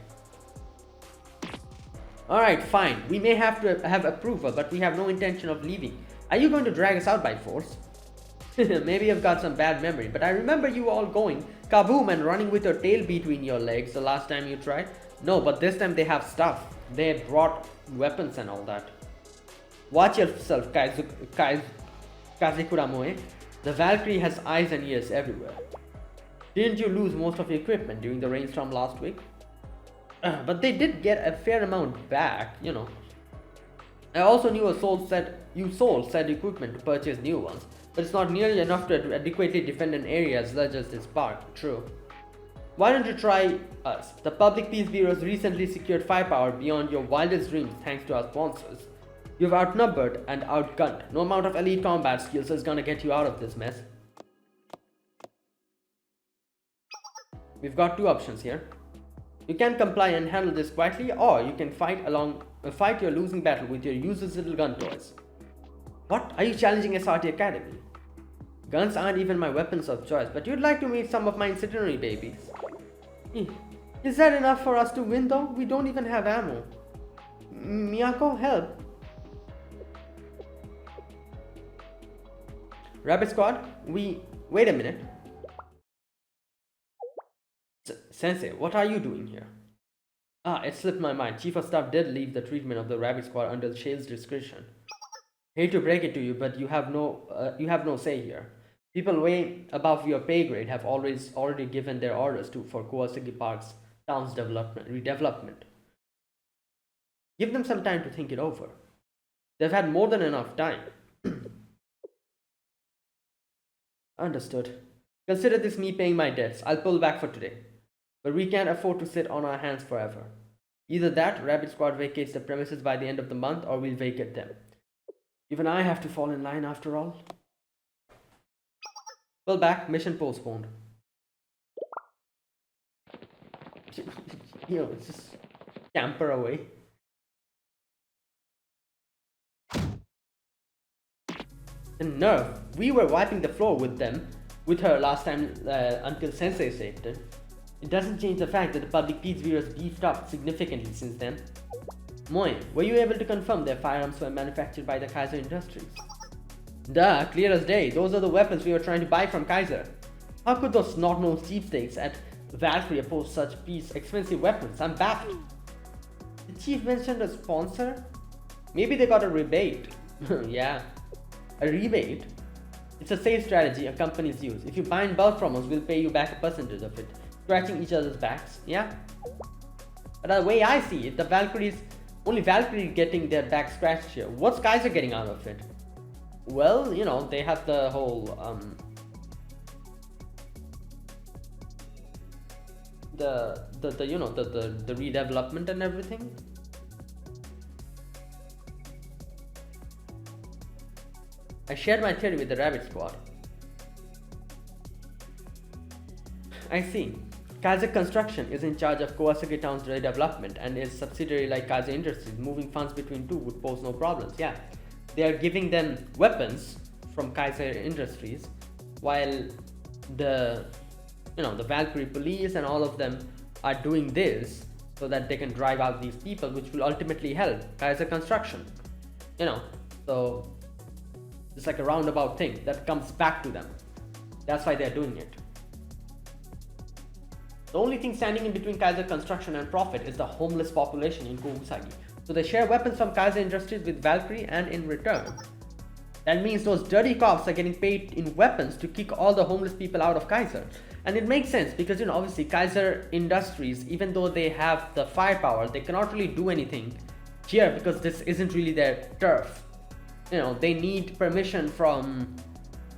Alright, fine. We may have to have approval, but we have no intention of leaving. Are you going to drag us out by force? Maybe I've got some bad memory, but I remember you all going kaboom and running with your tail between your legs the last time you tried. No, but this time they have stuff. They brought weapons and all that. Watch yourself, Kazekuramoe. The Valkyrie has eyes and ears everywhere. Didn't you lose most of your equipment during the rainstorm last week? But they did get a fair amount back, I also knew you sold said equipment to purchase new ones, but it's not nearly enough to adequately defend an area as large as this park. True. Why don't you try us? The Public Peace Bureau has recently secured firepower beyond your wildest dreams thanks to our sponsors. You've outnumbered and outgunned. No amount of elite combat skills is gonna get you out of this mess. We've got two options here. You can comply and handle this quietly, or you can fight your losing battle with your useless little gun toys. What? Are you challenging SRT Academy? Guns aren't even my weapons of choice, but you'd like to meet some of my incinerary babies. Is that enough for us to win though? We don't even have ammo. Miyako, help. Rabbit Squad, wait a minute. Sensei, what are you doing here? It slipped my mind. Chief of Staff did leave the treatment of the Rabbit Squad under Shale's discretion. Hate to break it to you, but you have no say here. People way above your pay grade have already given their orders for Kawasaki Park's town's redevelopment. Give them some time to think it over. They've had more than enough time. Understood. Consider this me paying my debts. I'll pull back for today. But we can't afford to sit on our hands forever. Either that, Rabbit Squad vacates the premises by the end of the month, or we'll vacate them. Even I have to fall in line after all. Pull back, mission postponed. Just scamper away. The nerve! We were wiping the floor with her last time until Sensei saved it. It doesn't change the fact that the Public Peace Bureau has beefed up significantly since then. Moe, were you able to confirm their firearms were manufactured by the Kaiser Industries? Duh, clear as day. Those are the weapons we were trying to buy from Kaiser. How could those snot-nosed cheapskates at Valkyrie oppose such expensive weapons? I'm baffled. The chief mentioned a sponsor? Maybe they got a rebate. Yeah. A rebate? It's a sales strategy companies use. If you buy in bulk from us, we'll pay you back a percentage of it. Scratching each other's backs, yeah? But the way I see it, only Valkyrie getting their back scratched here. What's Kaiser getting out of it? Well, they have the whole the redevelopment and everything. I shared my theory with the Rabbit Squad. I see. Kaiser Construction is in charge of Kawasaki Town's redevelopment, and its subsidiary like Kaiser Industries moving funds between two would pose no problems. Yeah, they are giving them weapons from Kaiser Industries, while the Valkyrie police and all of them are doing this so that they can drive out these people, which will ultimately help Kaiser Construction. So it's like a roundabout thing that comes back to them. That's why they're doing it. The only thing standing in between Kaiser Construction and profit is the homeless population in Kawasaki. So they share weapons from Kaiser Industries with Valkyrie, and in return, that means those dirty cops are getting paid in weapons to kick all the homeless people out of Kaiser. And it makes sense because obviously Kaiser Industries, even though they have the firepower, they cannot really do anything here because this isn't really their turf. They need permission from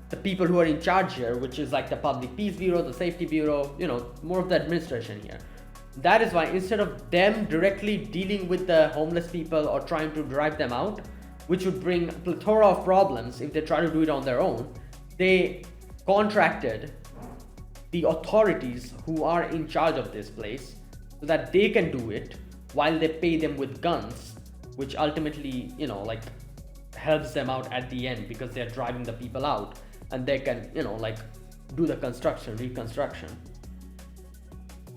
the people who are in charge here, which is like the Public Peace Bureau, the Safety Bureau, more of the administration here. That is why instead of them directly dealing with the homeless people or trying to drive them out, which would bring a plethora of problems if they try to do it on their own, they contracted the authorities who are in charge of this place so that they can do it while they pay them with guns, which ultimately, like helps them out at the end because they're driving the people out and they can, like do the reconstruction.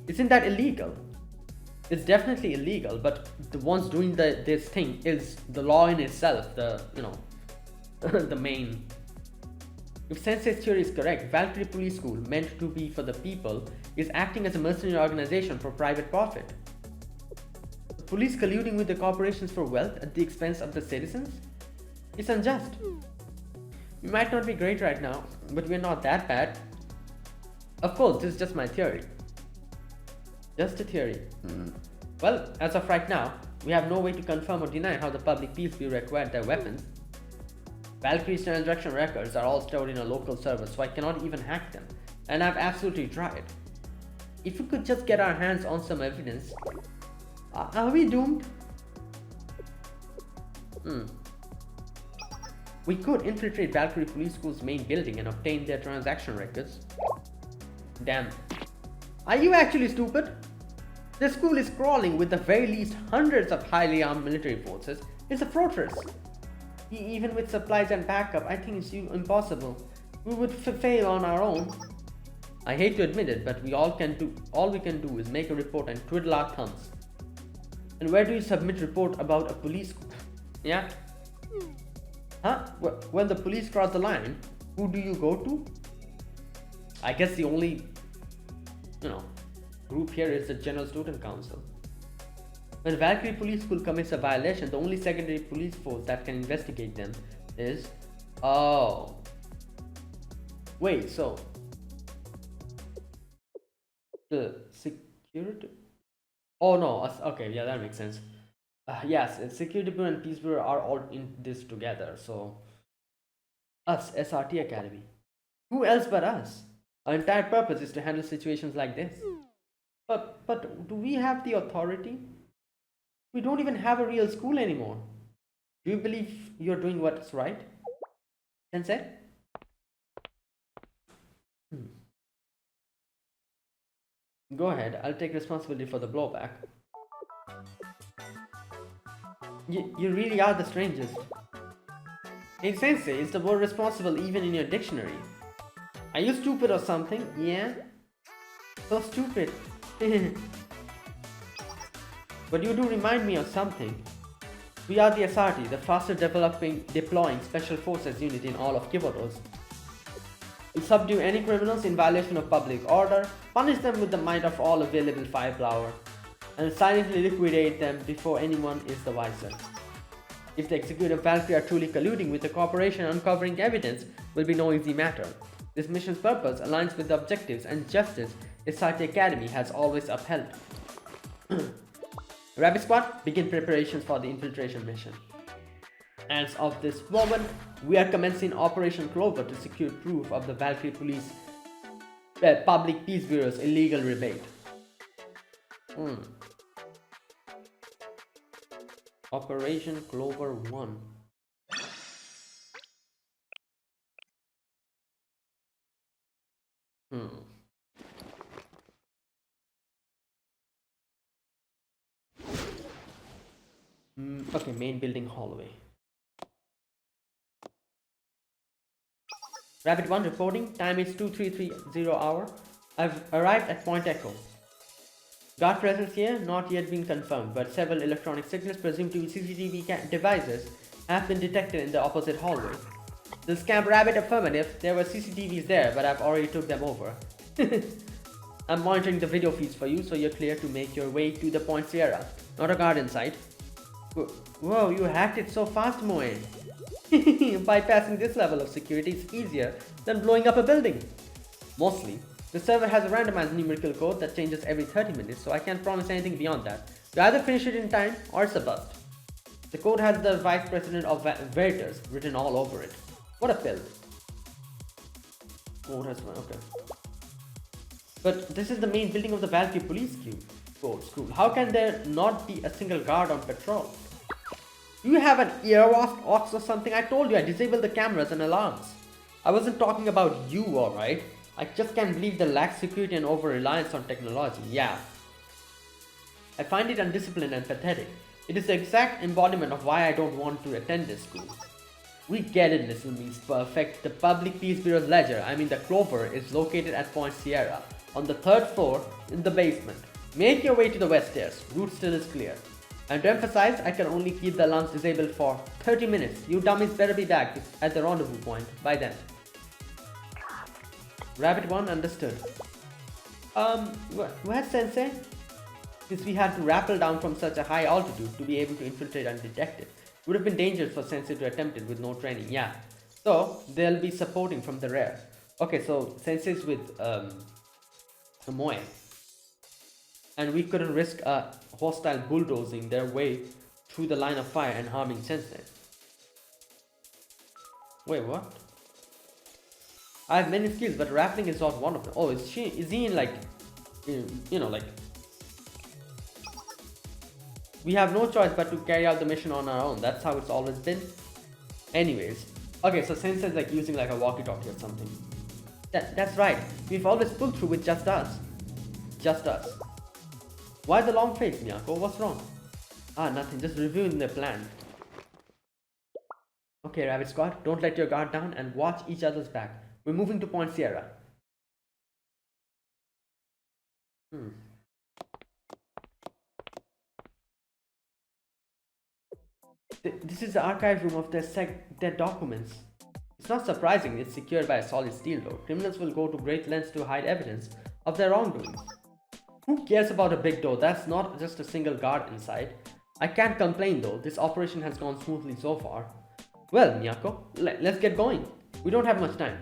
Isn't that illegal? It's definitely illegal, but the ones doing this thing is the law in itself, the main. If Sensei's theory is correct, Valkyrie Police School, meant to be for the people, is acting as a mercenary organization for private profit. The police colluding with the corporations for wealth at the expense of the citizens? It's unjust. We might not be great right now, but we're not that bad. Of course, this is just my theory. Just a theory. Well, as of right now, we have no way to confirm or deny how the Public Peace Bureau acquired their weapons. Valkyrie's transaction records are all stored in a local server, so I cannot even hack them, and I've absolutely tried. If we could just get our hands on some evidence... Are we doomed? We could infiltrate Valkyrie Police School's main building and obtain their transaction records. Damn. Are you actually stupid? The school is crawling with the very least hundreds of highly armed military forces. It's a fortress. Even with supplies and backup, I think it's impossible. We would fail on our own. I hate to admit it, but all we can do is make a report and twiddle our thumbs. And where do you submit report about a police school? Yeah? Huh? When the police cross the line, who do you go to? I guess the only, group here is the General Student Council. When Valkyrie Police School commits a violation, the only secondary police force that can investigate them is... Oh. Wait, so... The security... Oh no, okay, yeah, that makes sense. Yes, Security Bureau and Peace Bureau are all in this together, so... Us, SRT Academy. Who else but us? Our entire purpose is to handle situations like this. But do we have the authority? We don't even have a real school anymore. Do you believe you're doing what's right? Sensei? Go ahead, I'll take responsibility for the blowback. You really are the strangest. Hey Sensei, is the word responsible even in your dictionary? Are you stupid or something? Yeah? So stupid. But you do remind me of something. We are the SRT, the fastest deploying special forces unit in all of Kibotos. We subdue any criminals in violation of public order, punish them with the might of all available firepower, and silently liquidate them before anyone is the wiser. If the executive Valkyrie are truly colluding with the corporation, uncovering evidence will be no easy matter. This mission's purpose aligns with the objectives and justice SRT Academy has always upheld. Rabbit Squad, begin preparations for the infiltration mission. As of this moment, we are commencing Operation Clover to secure proof of the Valkyrie Police Public Peace Bureau's illegal rebate. Operation Clover 1. Okay, main building hallway. Rabbit 1 reporting, time is 2330 hour. I've arrived at Point Echo. Guard presence here, not yet been confirmed, but several electronic signals presumed to be CCTV devices have been detected in the opposite hallway. The Scamp Rabbit affirmative, there were CCTVs there, but I've already took them over. I'm monitoring the video feeds for you, so you're clear to make your way to the Point Sierra. Not a guard in sight. Whoa, you hacked it so fast, Moe. Bypassing this level of security is easier than blowing up a building. Mostly. The server has a randomized numerical code that changes every 30 minutes, so I can't promise anything beyond that. You either finish it in time, or it's a bust. The code has the Vice President of Veritas written all over it. What a pill. Code has one, okay. But this is the main building of the Valkyrie Police Cube. School. How can there not be a single guard on patrol? Do you have an earwax or something? I told you I disabled the cameras and alarms. I wasn't talking about you, alright? I just can't believe the lax security and over-reliance on technology. Yeah. I find it undisciplined and pathetic. It is the exact embodiment of why I don't want to attend this school. We get it, Little Me's perfect. The Public Peace Bureau's ledger, I mean the Clover, is located at Point Sierra, on the 3rd floor in the basement. Make your way to the west stairs. Route still is clear. And to emphasize, I can only keep the alarms disabled for 30 minutes. You dummies better be back at the rendezvous point by then. Rabbit 1 understood. Where's Sensei? Since we had to rappel down from such a high altitude to be able to infiltrate undetected, it would have been dangerous for Sensei to attempt it with no training, yeah. So, they'll be supporting from the rear. Okay, so Sensei's with Moe. And we couldn't risk a hostile bulldozing their way through the line of fire and harming Sensei. Wait, what? I have many skills, but rappelling is not one of them. Oh, is he in like, you know, like, we have no choice but to carry out the mission on our own. That's how it's always been. Anyways, okay, so Sensei's like using like a walkie-talkie or something. That's right. We've always pulled through with just us. Just us. Why the long face, Miyako? What's wrong? Ah, nothing. Just reviewing the plan. Okay, Rabbit Squad, don't let your guard down and watch each other's back. We're moving to Point Sierra. This is the archive room of their documents. It's not surprising it's secured by a solid steel door. Criminals will go to great lengths to hide evidence of their wrongdoing. Who cares about a big door? That's not just a single guard inside. I can't complain though, this operation has gone smoothly so far. Well, Miyako, let's get going. We don't have much time.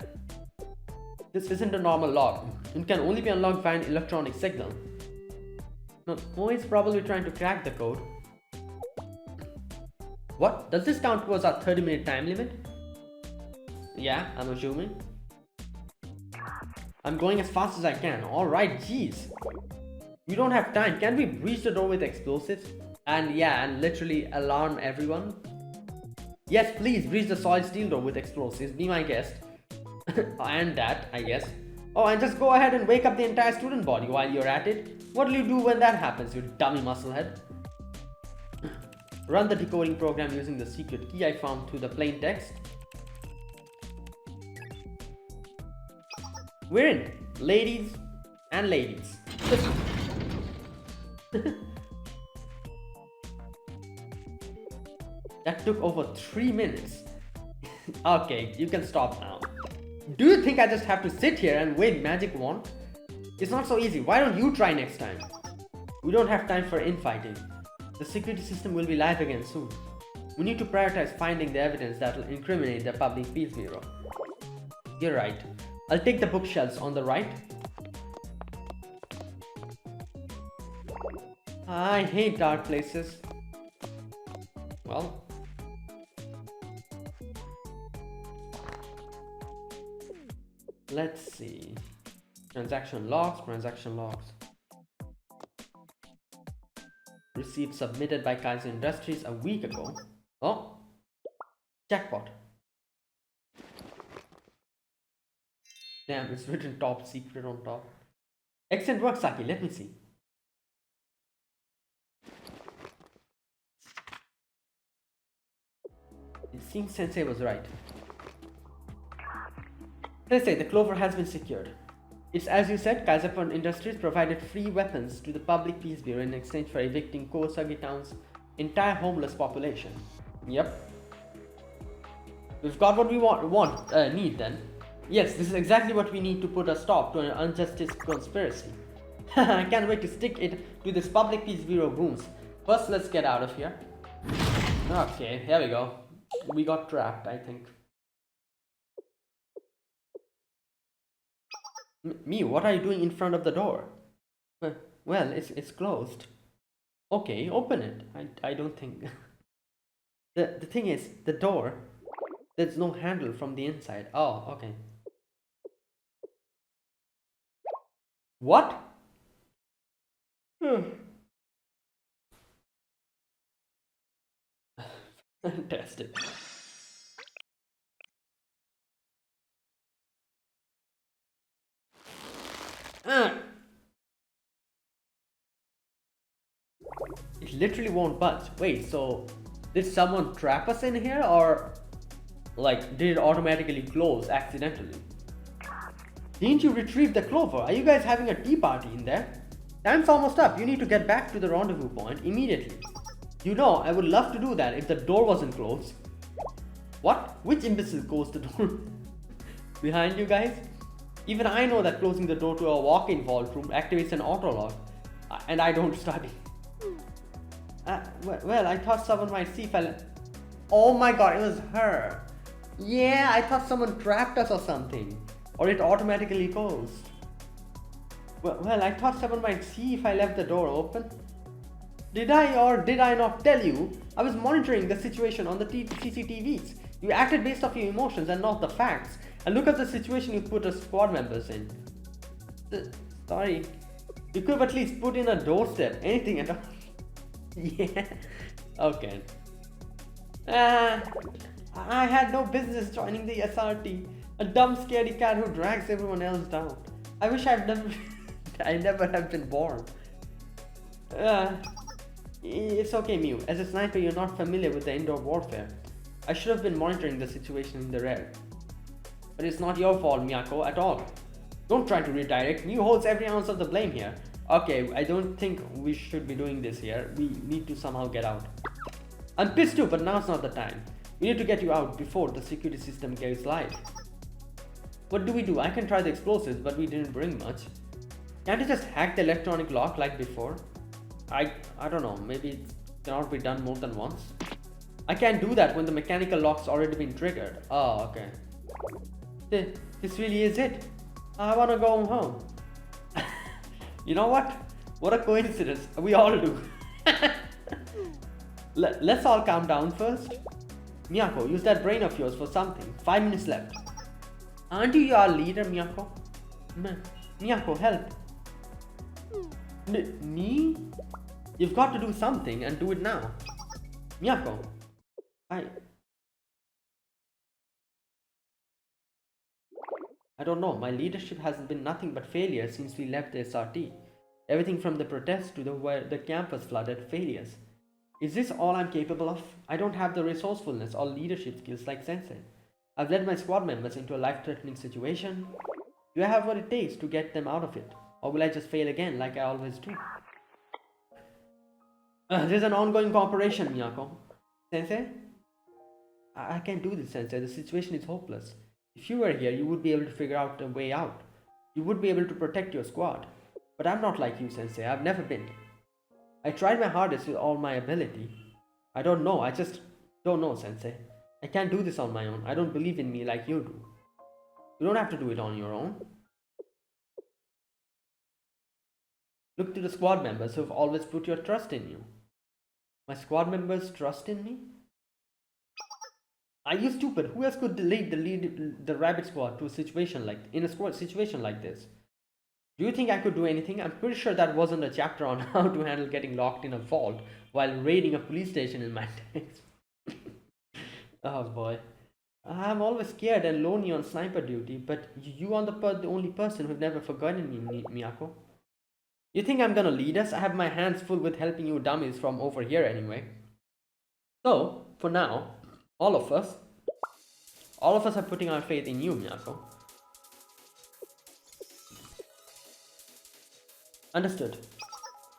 This isn't a normal lock. It can only be unlocked via an electronic signal. No, Moe is probably trying to crack the code. What? Does this count towards our 30-minute time limit? Yeah, I'm assuming. I'm going as fast as I can. Alright, jeez. We don't have time. Can we breach the door with explosives? And yeah, and literally alarm everyone? Yes, please breach the solid steel door with explosives. Be my guest. And that, I guess. Oh, and just go ahead and wake up the entire student body while you're at it. What'll you do when that happens, you dummy musclehead? Run the decoding program using the secret key I found through the plain text. We're in, ladies and ladies. That took over 3 minutes. Okay, you can stop now. Do you think I just have to sit here and wave magic wand? It's not so easy. Why don't you try next time? We don't have time for infighting. The security system will be live again soon. We need to prioritize finding the evidence that will incriminate the Public Peace Bureau. You're right. I'll take the bookshelves on the right. I hate dark places. Well. Let's see. Transaction logs. Receipt submitted by Kaiser Industries a week ago. Oh, jackpot. Damn, it's written top secret on top. Excellent work, Saki. Let me see. It seems Sensei was right. Sensei, the Clover has been secured. It's as you said, Kaiser Industries provided free weapons to the Public Peace Bureau in exchange for evicting Kosagi Town's entire homeless population. Yep. We've got what we need then. Yes, this is exactly what we need to put a stop to an unjustice conspiracy. I can't wait to stick it to this Public Peace Bureau goons. First, let's get out of here. Okay, here we go. We got trapped, I think. Me, what are you doing in front of the door? Well, it's closed. Okay, open it. I don't think. The thing is, the door, there's no handle from the inside. Oh, okay. What? Fantastic. Ah, it literally won't budge. Wait, so did someone trap us in here, or like did it automatically close accidentally? Didn't you retrieve the clover? Are you guys having a tea party in there? Time's almost up. You need to get back to the rendezvous point immediately. You know, I would love to do that if the door wasn't closed. What? Which imbecile closed the door? Behind you guys? Even I know that closing the door to a walk-in vault room activates an auto lock, and I don't study. Well, I thought someone might see if I. Oh my god, it was her. Yeah, I thought someone trapped us or something, or it automatically closed. Well, I thought someone might see if I left the door open. Did I or did I not tell you? I was monitoring the situation on the CCTVs. You acted based off your emotions and not the facts. And look at the situation you put us squad members in. Sorry. You could have at least put in a doorstep. Anything at all. Yeah. Okay. I had no business joining the SRT. A dumb scaredy cat who drags everyone else down. I wish I never have been born. It's okay, Mew. As a sniper, you're not familiar with the indoor warfare. I should have been monitoring the situation in the rear. But it's not your fault, Miyako, at all. Don't try to redirect. Mew holds every ounce of the blame here. Okay, I don't think we should be doing this here. We need to somehow get out. I'm pissed too, but now's not the time. We need to get you out before the security system goes live. What do we do? I can try the explosives, but we didn't bring much. Can't you just hack the electronic lock like before? I don't know, maybe it cannot be done more than once. I can't do that when the mechanical lock's already been triggered. Oh, okay. This really is it. I wanna go home. You know what? What a coincidence. We all do. Let's all calm down first. Miyako, use that brain of yours for something. 5 minutes left. Aren't you our leader, Miyako? Miyako, help. Me? You've got to do something and do it now. Miyako, I don't know. My leadership has been nothing but failure since we left the SRT. Everything from the protests to where the campus flooded, failures. Is this all I'm capable of? I don't have the resourcefulness or leadership skills like Sensei. I've led my squad members into a life-threatening situation. Do I have what it takes to get them out of it? Or will I just fail again like I always do? There's an ongoing cooperation, Miyako. Sensei? I can't do this, Sensei. The situation is hopeless. If you were here, you would be able to figure out a way out. You would be able to protect your squad. But I'm not like you, Sensei. I've never been. I tried my hardest with all my ability. I don't know. I just don't know, Sensei. I can't do this on my own. I don't believe in me like you do. You don't have to do it on your own. Look to the squad members who have always put your trust in you. My squad members trust in me? Are you stupid? Who else could lead the rabbit squad to a situation like this? Do you think I could do anything? I'm pretty sure that wasn't a chapter on how to handle getting locked in a vault while raiding a police station in my text. Oh boy. I'm always scared and lonely on sniper duty, but you are the only person who've never forgotten me, Miyako. You think I'm gonna lead us? I have my hands full with helping you dummies from over here anyway. So, for now, all of us are putting our faith in you, Miyako. Understood.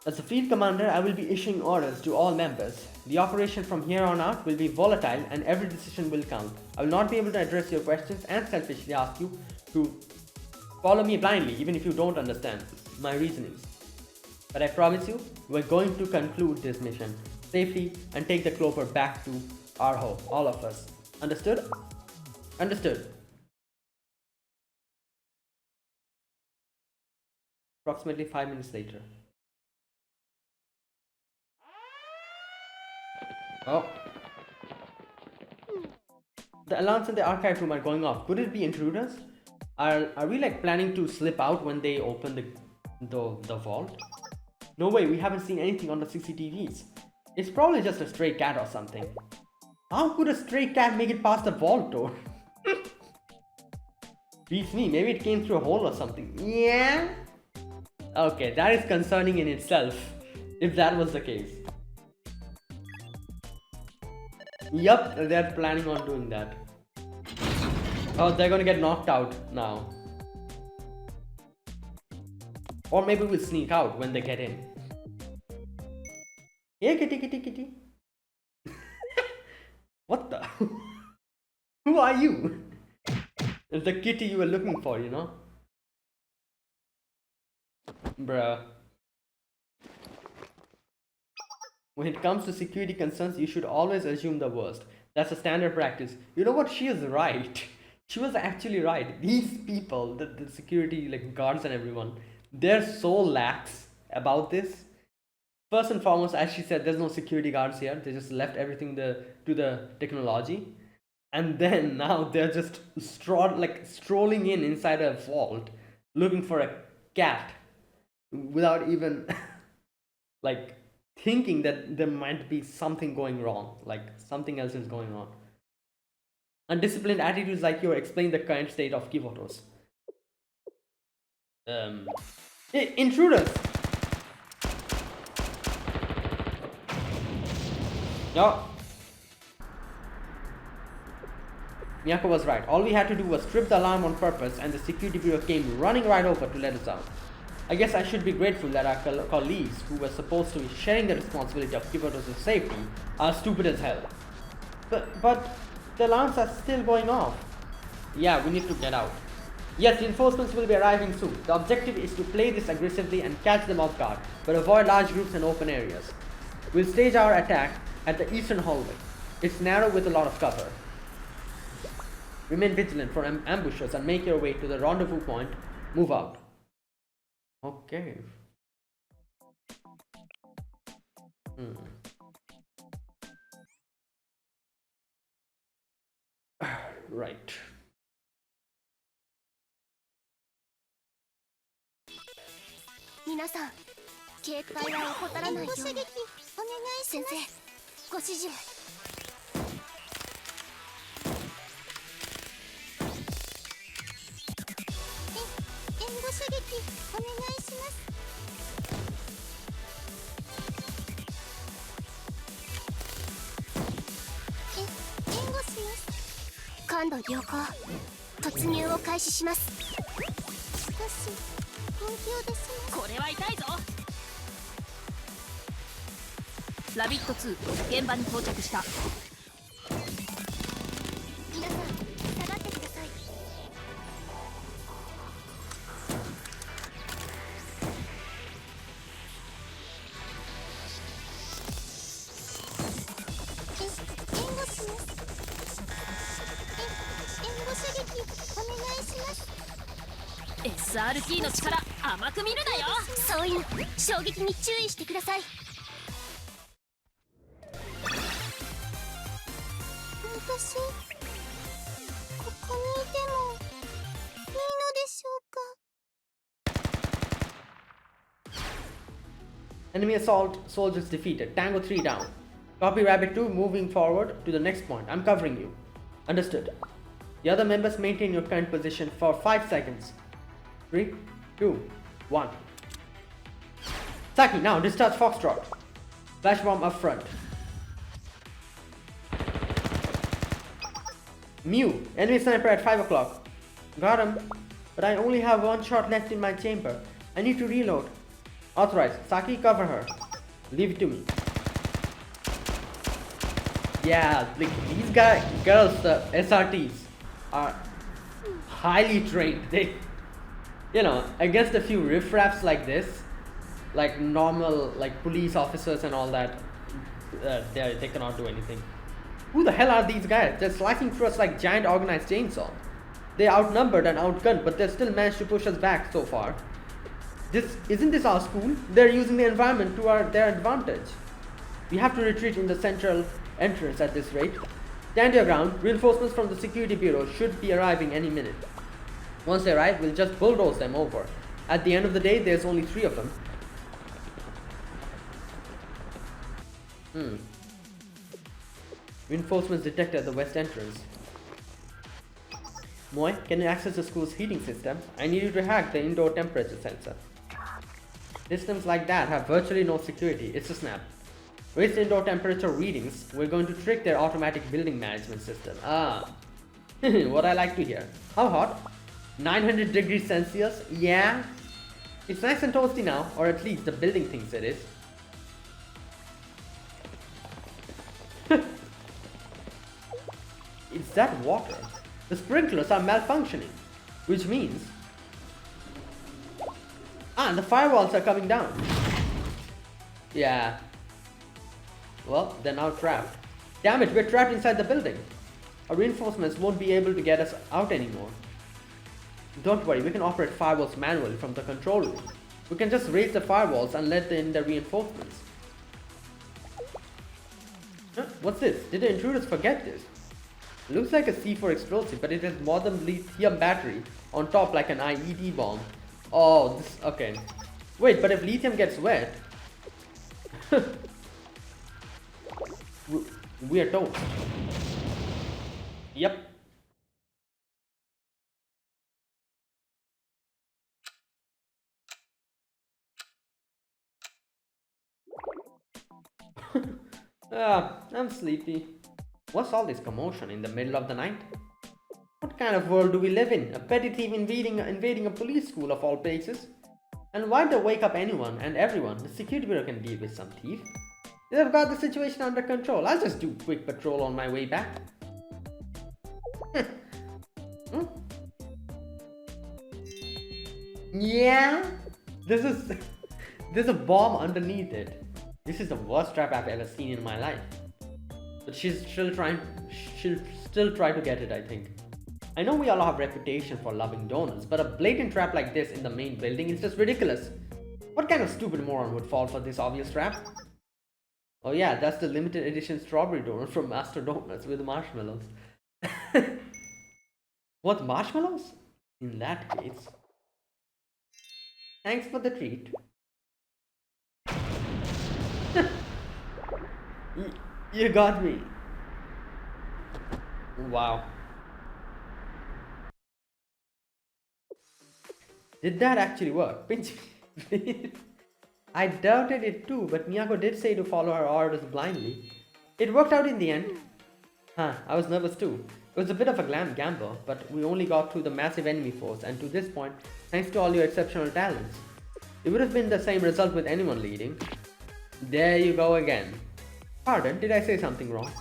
As the field commander, I will be issuing orders to all members. The operation from here on out will be volatile and every decision will count. I will not be able to address your questions and selfishly ask you to follow me blindly even if you don't understand my reasonings. But I promise you, we're going to conclude this mission safely and take the clover back to our home, all of us. Understood? Understood. Approximately 5 minutes later. Oh. The alarms in the archive room are going off. Could it be intruders? Are we like planning to slip out when they open the vault? No way, we haven't seen anything on the CCTVs. It's probably just a stray cat or something. How could a stray cat make it past the vault door? Beats me, maybe it came through a hole or something. Yeah? Okay, that is concerning in itself, if that was the case. Yup, they're planning on doing that. Oh, they're gonna get knocked out now. Or maybe we'll sneak out when they get in. Hey, kitty, kitty, kitty. What the? Who are you? It's the kitty you were looking for, you know? Bruh. When it comes to security concerns, you should always assume the worst. That's a standard practice. You know what? She is right. She was actually right. These people, the security like guards and everyone, they're so lax about this. First and foremost, as she said, there's no security guards here. They just left everything to the technology. And then now they're just strolling inside a vault looking for a cat without even like thinking that there might be something going wrong, like something else is going on. Undisciplined attitudes like yours explain the current state of Kivotos. Hey, intruders! No. Miyako was right. All we had to do was trip the alarm on purpose and the security bureau came running right over to let us out. I guess I should be grateful that our colleagues who were supposed to be sharing the responsibility of Kivotos' safety are stupid as hell. But the alarms are still going off. Yeah, we need to get out. Yes, reinforcements will be arriving soon. The objective is to play this aggressively and catch them off guard, but avoid large groups and open areas. We'll stage our attack at the eastern hallway. It's narrow with a lot of cover. Remain vigilant for ambushers and make your way to the rendezvous point. Move out. Okay. Right. 皆さん、警戒は怠らないように。ご射撃お願いします。先生、ご指示を。援護射撃お願いします。援護します。感度良好。突入を開始します。しかし。これは痛いぞ。ラビット2現場に到着した。皆さん下がってください。援護します。援護射撃お願いします。SRT の力甘く見るなよ。そういう衝撃に注意してください。私ここにいてもいいのでしょうか。 Enemy assault soldiers defeated. Tango 3 down. Copy Rabbit 2 moving forward to the next point. I'm covering you. Understood. The other members maintain your current position for 5 seconds. 3, 2, 1. Saki, now discharge Foxtrot. Flash bomb up front. Mew, enemy sniper at 5 o'clock. Got him, but I only have 1 shot left in my chamber. I need to reload. Authorized. Saki, cover her. Leave it to me. Yeah, these girls, the SRTs, are highly trained. They, you know, against a few riffraffs like this, like normal, like police officers and all that, they cannot do anything. Who the hell are these guys? They're slicing through us like giant organized chainsaw. They're outnumbered and outgunned, but they still managed to push us back so far. Isn't this our school? They're using the environment to their advantage. We have to retreat in the central entrance at this rate. Stand your ground. Reinforcements from the security bureau should be arriving any minute. Once they arrive, we'll just bulldoze them over. At the end of the day, there's only 3 of them. Reinforcements detected at the west entrance. Moy, can you access the school's heating system? I need you to hack the indoor temperature sensor. Systems like that have virtually no security. It's a snap. Raise the indoor temperature readings. We're going to trick their automatic building management system. Ah. What I like to hear. How hot? 900 degrees Celsius? Yeah. It's nice and toasty now, or at least the building thinks it is. Is that water? The sprinklers are malfunctioning, which means... Ah, the firewalls are coming down. Yeah. Well, they're now trapped. Damn it, we're trapped inside the building. Our reinforcements won't be able to get us out anymore. Don't worry, we can operate firewalls manually from the control room. We can just raise the firewalls and let in the reinforcements. Huh? What's this? Did the intruders forget this? Looks like a C4 explosive, but it has modern lithium battery on top like an IED bomb. Oh, this... okay. Wait, but if lithium gets wet... we are toast. Yep. I'm sleepy. What's all this commotion in the middle of the night? What kind of world do we live in? A petty thief invading a police school of all places? And why'd they wake up anyone and everyone? The security bureau can deal with some thief. They've got the situation under control. I'll just do quick patrol on my way back. Hmm? Yeah? There's a bomb underneath it. This is the worst trap I've ever seen in my life. But she'll still try to get it, I think. I know we all have a reputation for loving donuts, but a blatant trap like this in the main building is just ridiculous. What kind of stupid moron would fall for this obvious trap? Oh yeah, that's the limited edition strawberry donut from Master Donuts with marshmallows. What, marshmallows? In that case... Thanks for the treat. You got me. Wow. Did that actually work? Pinch me. I doubted it too, but Miyako did say to follow her orders blindly. It worked out in the end. Huh, I was nervous too. It was a bit of a gamble, but we only got through the massive enemy force, and to this point, thanks to all your exceptional talents. It would have been the same result with anyone leading. There you go again. Pardon, did I say something wrong?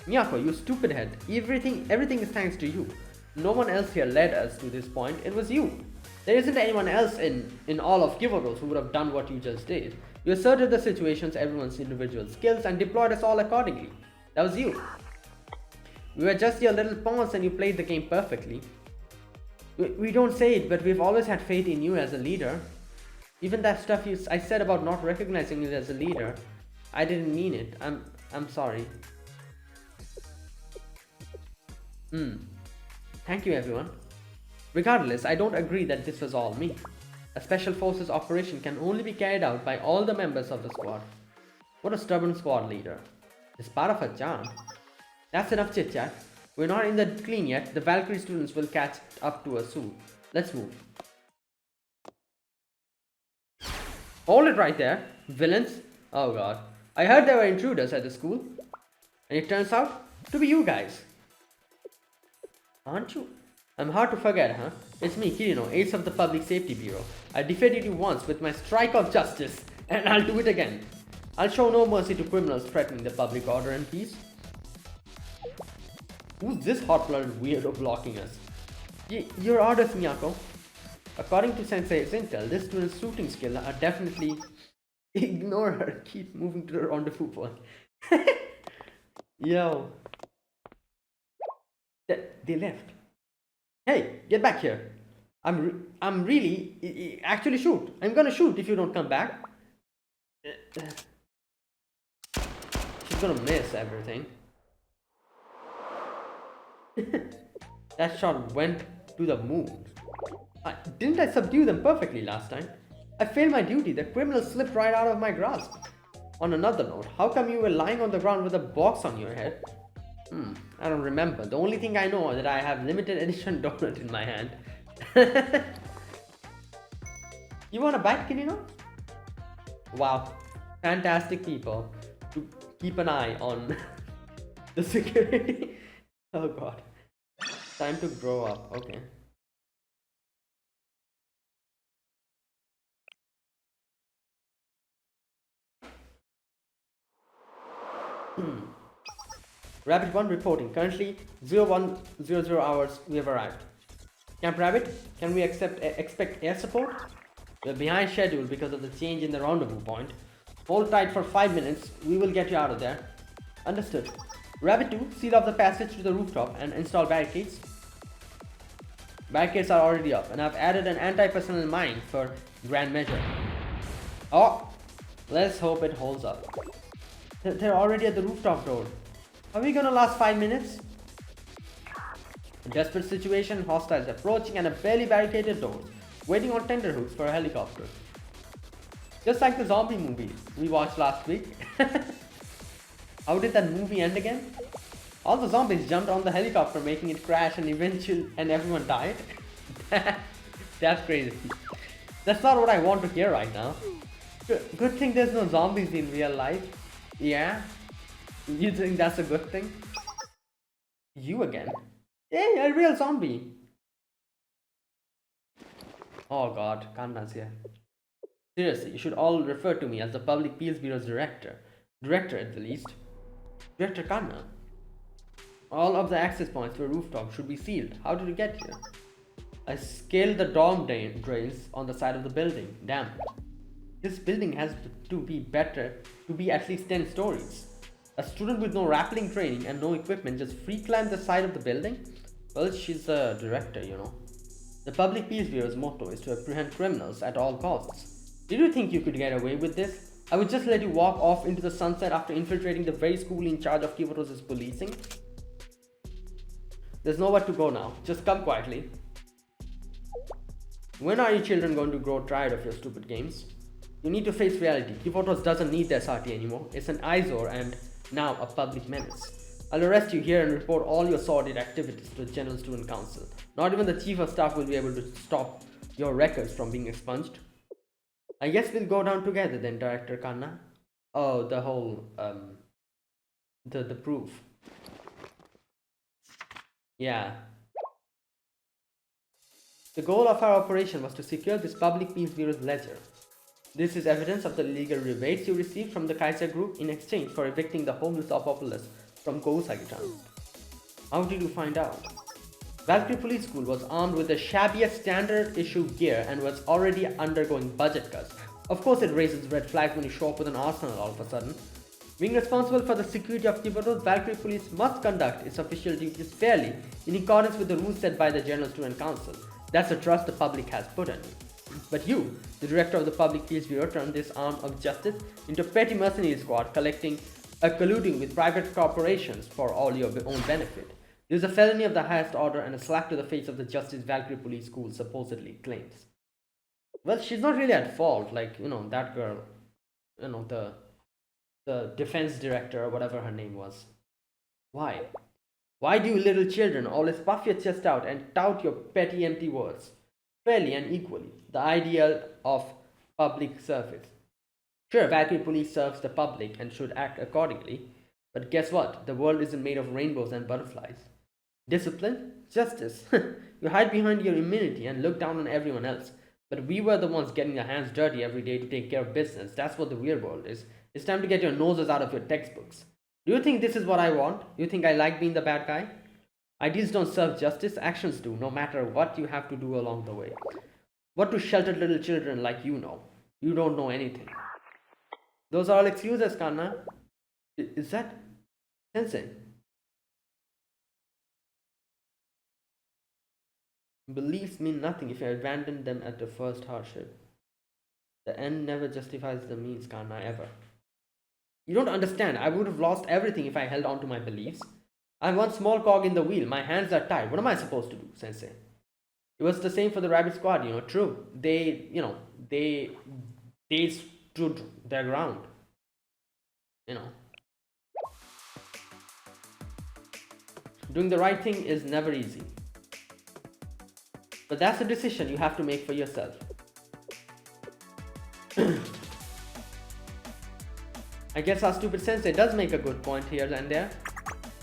Miyako, you stupid head. Everything is thanks to you. No one else here led us to this point, it was you. There isn't anyone else in all of Kivoros who would have done what you just did. You asserted the situations, everyone's individual skills, and deployed us all accordingly. That was you. We were just your little pawns and you played the game perfectly. We don't say it, but we've always had faith in you as a leader. Even that stuff I said about not recognizing you as a leader, I didn't mean it. I'm sorry. Thank you, everyone. Regardless, I don't agree that this was all me. A special forces operation can only be carried out by all the members of the squad. What a stubborn squad leader. It's part of her charm. That's enough chit chat. We're not in the clean yet. The Valkyrie students will catch up to us soon. Let's move. Hold it right there, villains. Oh god. I heard there were intruders at the school. And it turns out to be you guys. Aren't you? I'm hard to forget, huh? It's me, Kirino, ace of the Public Safety Bureau. I defeated you once with my strike of justice, and I'll do it again. I'll show no mercy to criminals threatening the public order and peace. Who's this hot-blooded weirdo blocking us? Your orders, Miyako. According to Sensei's intel, this student's shooting skills are definitely... Ignore her, keep moving to the rendezvous point. Yo. They left. Hey, get back here. I'm really... Actually shoot. I'm gonna shoot if you don't come back. She's gonna miss everything. That shot went to the moon. Didn't I subdue them perfectly last time? I failed my duty. The criminal slipped right out of my grasp. On another note, how come you were lying on the ground with a box on your head? I don't remember. The only thing I know is that I have limited edition donut in my hand. You want a bite, Kirino? Wow. Fantastic people to keep an eye on the security. Oh god. Time to grow up. Okay. Rabbit 1 reporting. Currently 0100 hours. We have arrived. Camp Rabbit, can we expect air support? We're behind schedule because of the change in the rendezvous point. Hold tight for 5 minutes. We will get you out of there. Understood. Rabbit 2, seal off the passage to the rooftop and install barricades. Barricades are already up, and I've added an anti-personnel mine for grand measure. Oh, let's hope it holds up. They're already at the rooftop door. Are we gonna last 5 minutes? A desperate situation, hostiles approaching, and a barely barricaded doors, waiting on tenterhooks for a helicopter. Just like the zombie movie we watched last week. How did that movie end again? All the zombies jumped on the helicopter, making it crash, and everyone died. That's crazy. That's not what I want to hear right now. Good thing there's no zombies in real life. Yeah? You think that's a good thing? You again? Yeah, a real zombie. Oh god, Kanna's here. Seriously, you should all refer to me as the Public Peace Bureau's director. Director at the least. Director Kanna. All of the access points to the rooftop should be sealed. How did you get here? I scaled the dorm drains on the side of the building. Damn. This building has to be at least 10 stories. A student with no rappelling training and no equipment just free climbed the side of the building? Well, she's a director, you know. The Public Peace Bureau's motto is to apprehend criminals at all costs. Did you think you could get away with this? I would just let you walk off into the sunset after infiltrating the very school in charge of Kivoto's policing? There's nowhere to go now. Just come quietly. When are you children going to grow tired of your stupid games? You need to face reality. Kivotos doesn't need the SRT anymore. It's an eyesore and now a public menace. I'll arrest you here and report all your sordid activities to the General Student Council. Not even the Chief of Staff will be able to stop your records from being expunged. I guess we'll go down together then, Director Kanna. Oh, the whole, the proof. Yeah. The goal of our operation was to secure this Public Peace Bureau's ledger. This is evidence of the legal rebates you received from the Kaiser Group in exchange for evicting the homeless populace from Kousagi-town. How did you find out? Valkyrie Police School was armed with the shabbiest standard issue gear and was already undergoing budget cuts. Of course it raises red flags when you show up with an arsenal all of a sudden. Being responsible for the security of Kivoto, Valkyrie Police must conduct its official duties fairly in accordance with the rules set by the General Student Council. That's the trust the public has put in me. But you, the director of the Public Peace Bureau, turned this arm of justice into a petty mercenary squad colluding with private corporations for all your own benefit. This is a felony of the highest order and a slap to the face of the justice Valkyrie Police School supposedly claims. Well, she's not really at fault, like, that girl, the defense director or whatever her name was. Why? Why do you little children always puff your chest out and tout your petty empty words? Fairly and equally, the ideal of public service. Sure, Valkyrie Police serves the public and should act accordingly, but guess what? The world isn't made of rainbows and butterflies. Discipline? Justice. You hide behind your immunity and look down on everyone else. But we were the ones getting our hands dirty every day to take care of business. That's what the real world is. It's time to get your noses out of your textbooks. Do you think this is what I want? Do you think I like being the bad guy? Ideas don't serve justice, actions do, no matter what you have to do along the way. What do sheltered little children like you know? You don't know anything. Those are all excuses, Kanna. Is that sensei? Beliefs mean nothing if you abandon them at the first hardship. The end never justifies the means, Kanna, ever. You don't understand. I would have lost everything if I held on to my beliefs. I'm one small cog in the wheel. My hands are tied. What am I supposed to do, Sensei? It was the same for the Rabbit Squad, true. They stood their ground. Doing the right thing is never easy. But that's a decision you have to make for yourself. I guess our stupid sensei does make a good point here and there.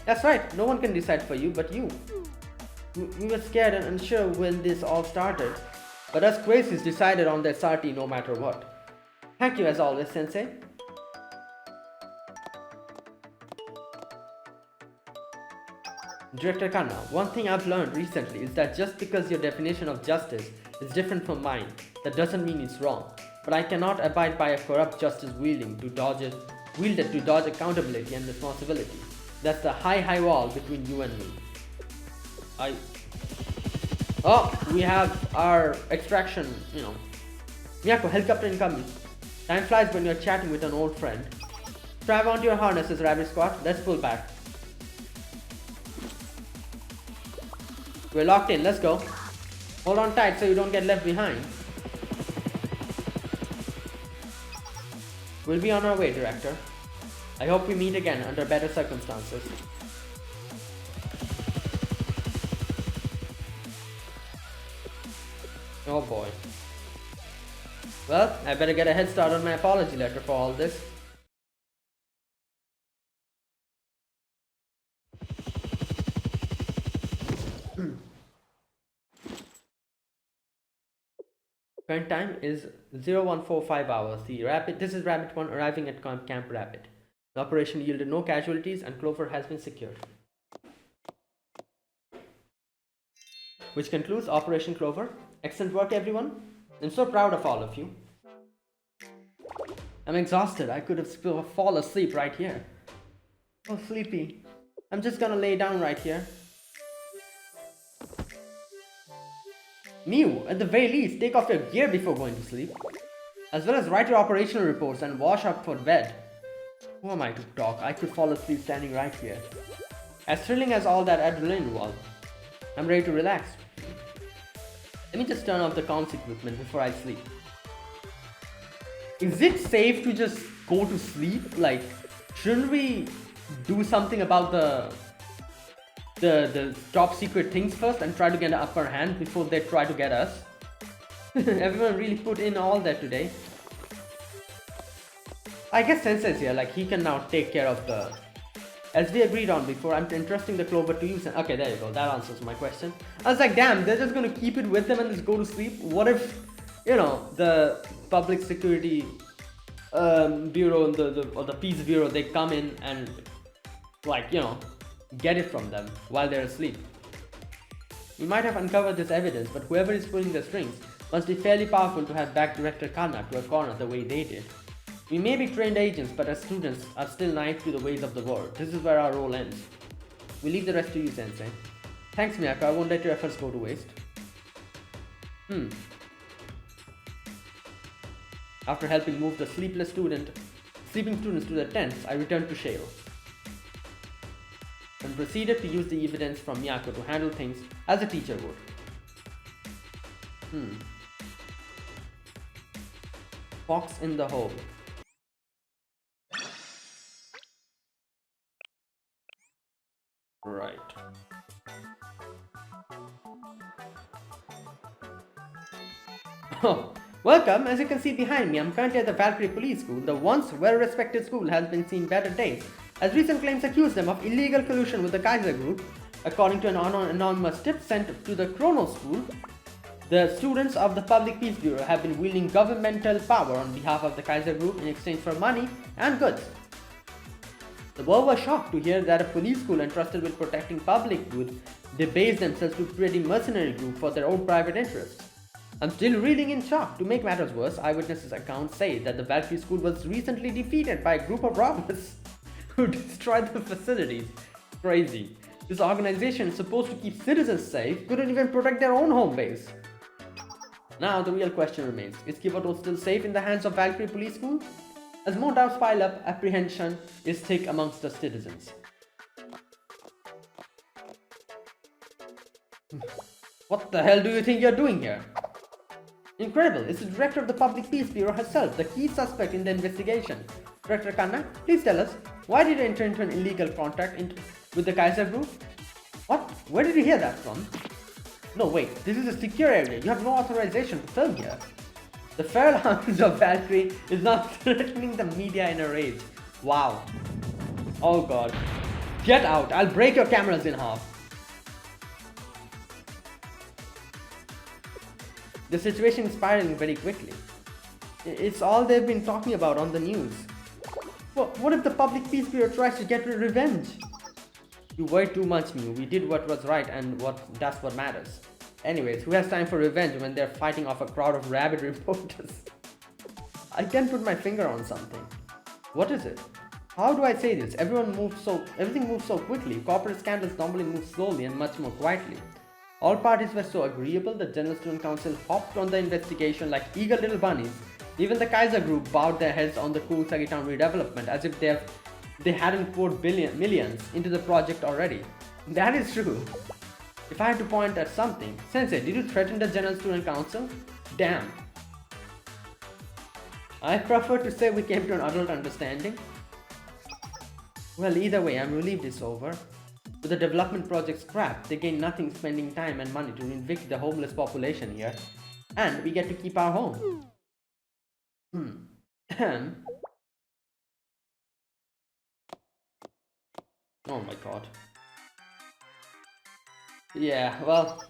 That's right, no one can decide for you but you. We were scared and unsure when this all started, but us crazies decided on the SRT no matter what. Thank you as always, Sensei. Director Kanna, one thing I've learned recently is that just because your definition of justice is different from mine, that doesn't mean it's wrong. But I cannot abide by a corrupt justice wielded to dodge accountability and responsibility. That's the high wall between you and me. Oh, we have our extraction, Miyako, helicopter incoming. Time flies when you're chatting with an old friend. Strap onto your harnesses, Rabbit Squad. Let's pull back. We're locked in, let's go. Hold on tight so you don't get left behind. We'll be on our way, Director. I hope we meet again under better circumstances. Oh boy. Well, I better get a head start on my apology letter for all this. Current time is 0145 hours. This is Rabbit 1 arriving at Camp Rabbit. The operation yielded no casualties and Clover has been secured. Which concludes Operation Clover. Excellent work, everyone. I'm so proud of all of you. I'm exhausted. I could have fallen asleep right here. Oh, sleepy. I'm just gonna lay down right here. Mew, at the very least, take off your gear before going to sleep. As well as write your operational reports and wash up for bed. Who am I to talk? I could fall asleep standing right here. As thrilling as all that adrenaline was, I'm ready to relax. Let me just turn off the comms equipment before I sleep. Is it safe to just go to sleep? Like, shouldn't we do something about the top secret things first and try to get an upper hand before they try to get us? Everyone really put in all that today. I guess Sensei's here, like he can now take care of the... As we agreed on before, I'm entrusting the Clover to you. Okay, there you go, that answers my question. I was like, damn, they're just gonna keep it with them and just go to sleep? What if, the Public Security Bureau or the Peace Bureau, they come in and, get it from them while they're asleep? We might have uncovered this evidence, but whoever is pulling the strings must be fairly powerful to have backed Director Kanna to a corner the way they did. We may be trained agents, but as students are still naive to the ways of the world. This is where our role ends. We leave the rest to you, Sensei. Thanks, Miyako. I won't let your efforts go to waste. After helping move the sleeping students to their tents, I returned to Shale and proceeded to use the evidence from Miyako to handle things as a teacher would. Fox in the hole. Right. Oh, welcome. As you can see behind me, I'm currently at the Valkyrie Police School. The once well-respected school has been seen better days, as recent claims accuse them of illegal collusion with the Kaiser Group. According to an anonymous tip sent to the Chrono School, the students of the Public Peace Bureau have been wielding governmental power on behalf of the Kaiser Group in exchange for money and goods. The world was shocked to hear that a police school entrusted with protecting public good debased themselves to a pretty mercenary group for their own private interests. I'm still reeling in shock. To make matters worse, eyewitnesses' accounts say that the Valkyrie School was recently defeated by a group of robbers who destroyed the facilities. Crazy. This organization is supposed to keep citizens safe, couldn't even protect their own home base. Now the real question remains, is Kiboto still safe in the hands of Valkyrie Police School? As more doubts pile up, apprehension is thick amongst the citizens. What the hell do you think you're doing here? Incredible, it's the director of the Public Peace Bureau herself, the key suspect in the investigation. Director Kanna, please tell us, why did you enter into an illegal contract with the Kaiser Group? What? Where did you hear that from? No, wait, this is a secure area. You have no authorization to film here. The fair lounge of Valkyrie is now threatening the media in a rage. Wow. Oh god. Get out, I'll break your cameras in half. The situation is spiraling very quickly. It's all they've been talking about on the news. What if the Public Peace Bureau tries to get revenge? You worry too much, Mew. We did what was right and that's what matters. Anyways, who has time for revenge when they're fighting off a crowd of rabid reporters? I can't put my finger on something. What is it? How do I say this? Everything moves so quickly. Corporate scandals normally move slowly and much more quietly. All parties were so agreeable that General Student Council hopped on the investigation like eager little bunnies. Even the Kaiser group bowed their heads on the Kurosaki town redevelopment as if they hadn't poured millions into the project already. That is true. If I had to point at something, Sensei, did you threaten the General Student Council? Damn. I prefer to say we came to an adult understanding. Well, either way, I'm relieved it's over. With the development project scrapped, they gain nothing spending time and money to evict the homeless population here. And we get to keep our home. Oh my god. Yeah, well...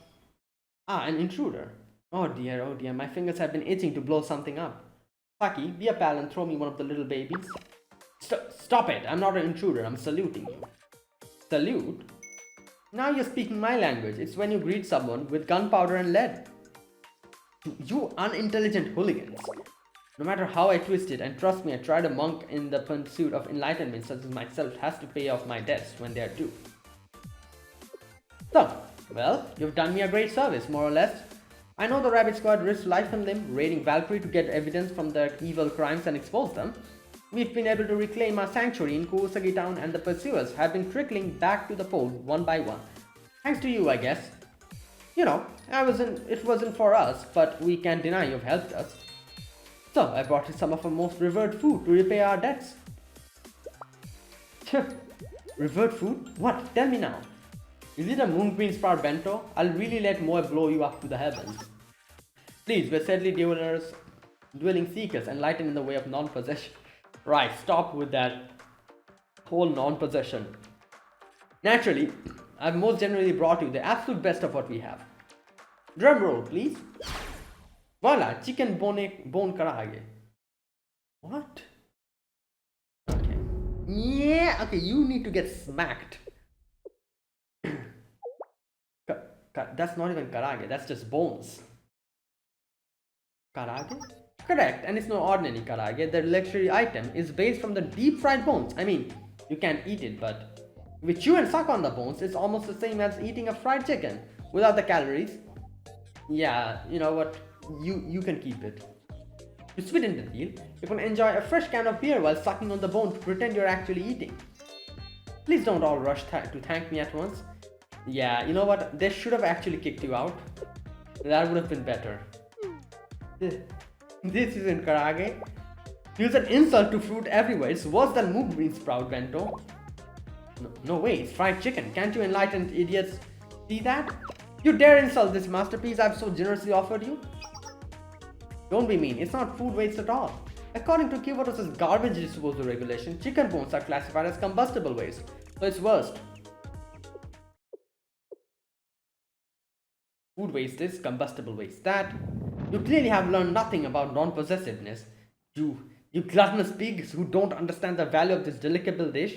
an intruder. Oh dear, my fingers have been itching to blow something up. Saki, be a pal and throw me one of the little babies. Stop it, I'm not an intruder, I'm saluting you. Salute? Now you're speaking my language. It's when you greet someone with gunpowder and lead. You unintelligent hooligans. No matter how I twist it, and trust me, I tried a monk in the pursuit of enlightenment such as myself has to pay off my debts when they are due. So, well, you've done me a great service, more or less. I know the Rabbit Squad risked life and limb raiding Valkyrie to get evidence from their evil crimes and expose them. We've been able to reclaim our sanctuary in Kurosaki town and the pursuers have been trickling back to the fold one by one. Thanks to you, I guess. You know, it wasn't for us, but we can't deny you've helped us. So, I brought you some of our most revered food to repay our debts. Revered food? What? Tell me now. Is it a moon green sprout bento? I'll really let Moe blow you up to the heavens. Please, we're sadly dwelling seekers and lighten in the way of non-possession. Right, stop with that whole non-possession. Naturally, I've most generally brought you the absolute best of what we have. Drum roll, please. Voila, chicken bone karaage. What? Okay. Yeah, okay, you need to get smacked. That's not even karaage, that's just bones. Karaage? Correct, and it's no ordinary karaage. The luxury item is based from the deep fried bones. I mean, you can't eat it, but if you chew and suck on the bones, it's almost the same as eating a fried chicken without the calories. Yeah, you know what? You can keep it. To sweeten the deal, you can enjoy a fresh can of beer while sucking on the bone to pretend you're actually eating. Please don't all rush to thank me at once. Yeah, you know what? They should have actually kicked you out. That would have been better. This isn't karaage. Use an insult to fruit everywhere. It's worse than moon green sprout bento. No way, it's fried chicken. Can't you enlightened idiots see that? You dare insult this masterpiece I've so generously offered you? Don't be mean, it's not food waste at all. According to Kyoto's garbage disposal regulation, chicken bones are classified as combustible waste, so it's worst. Food waste is combustible waste. That you clearly have learned nothing about non-possessiveness. You gluttonous pigs who don't understand the value of this delectable dish.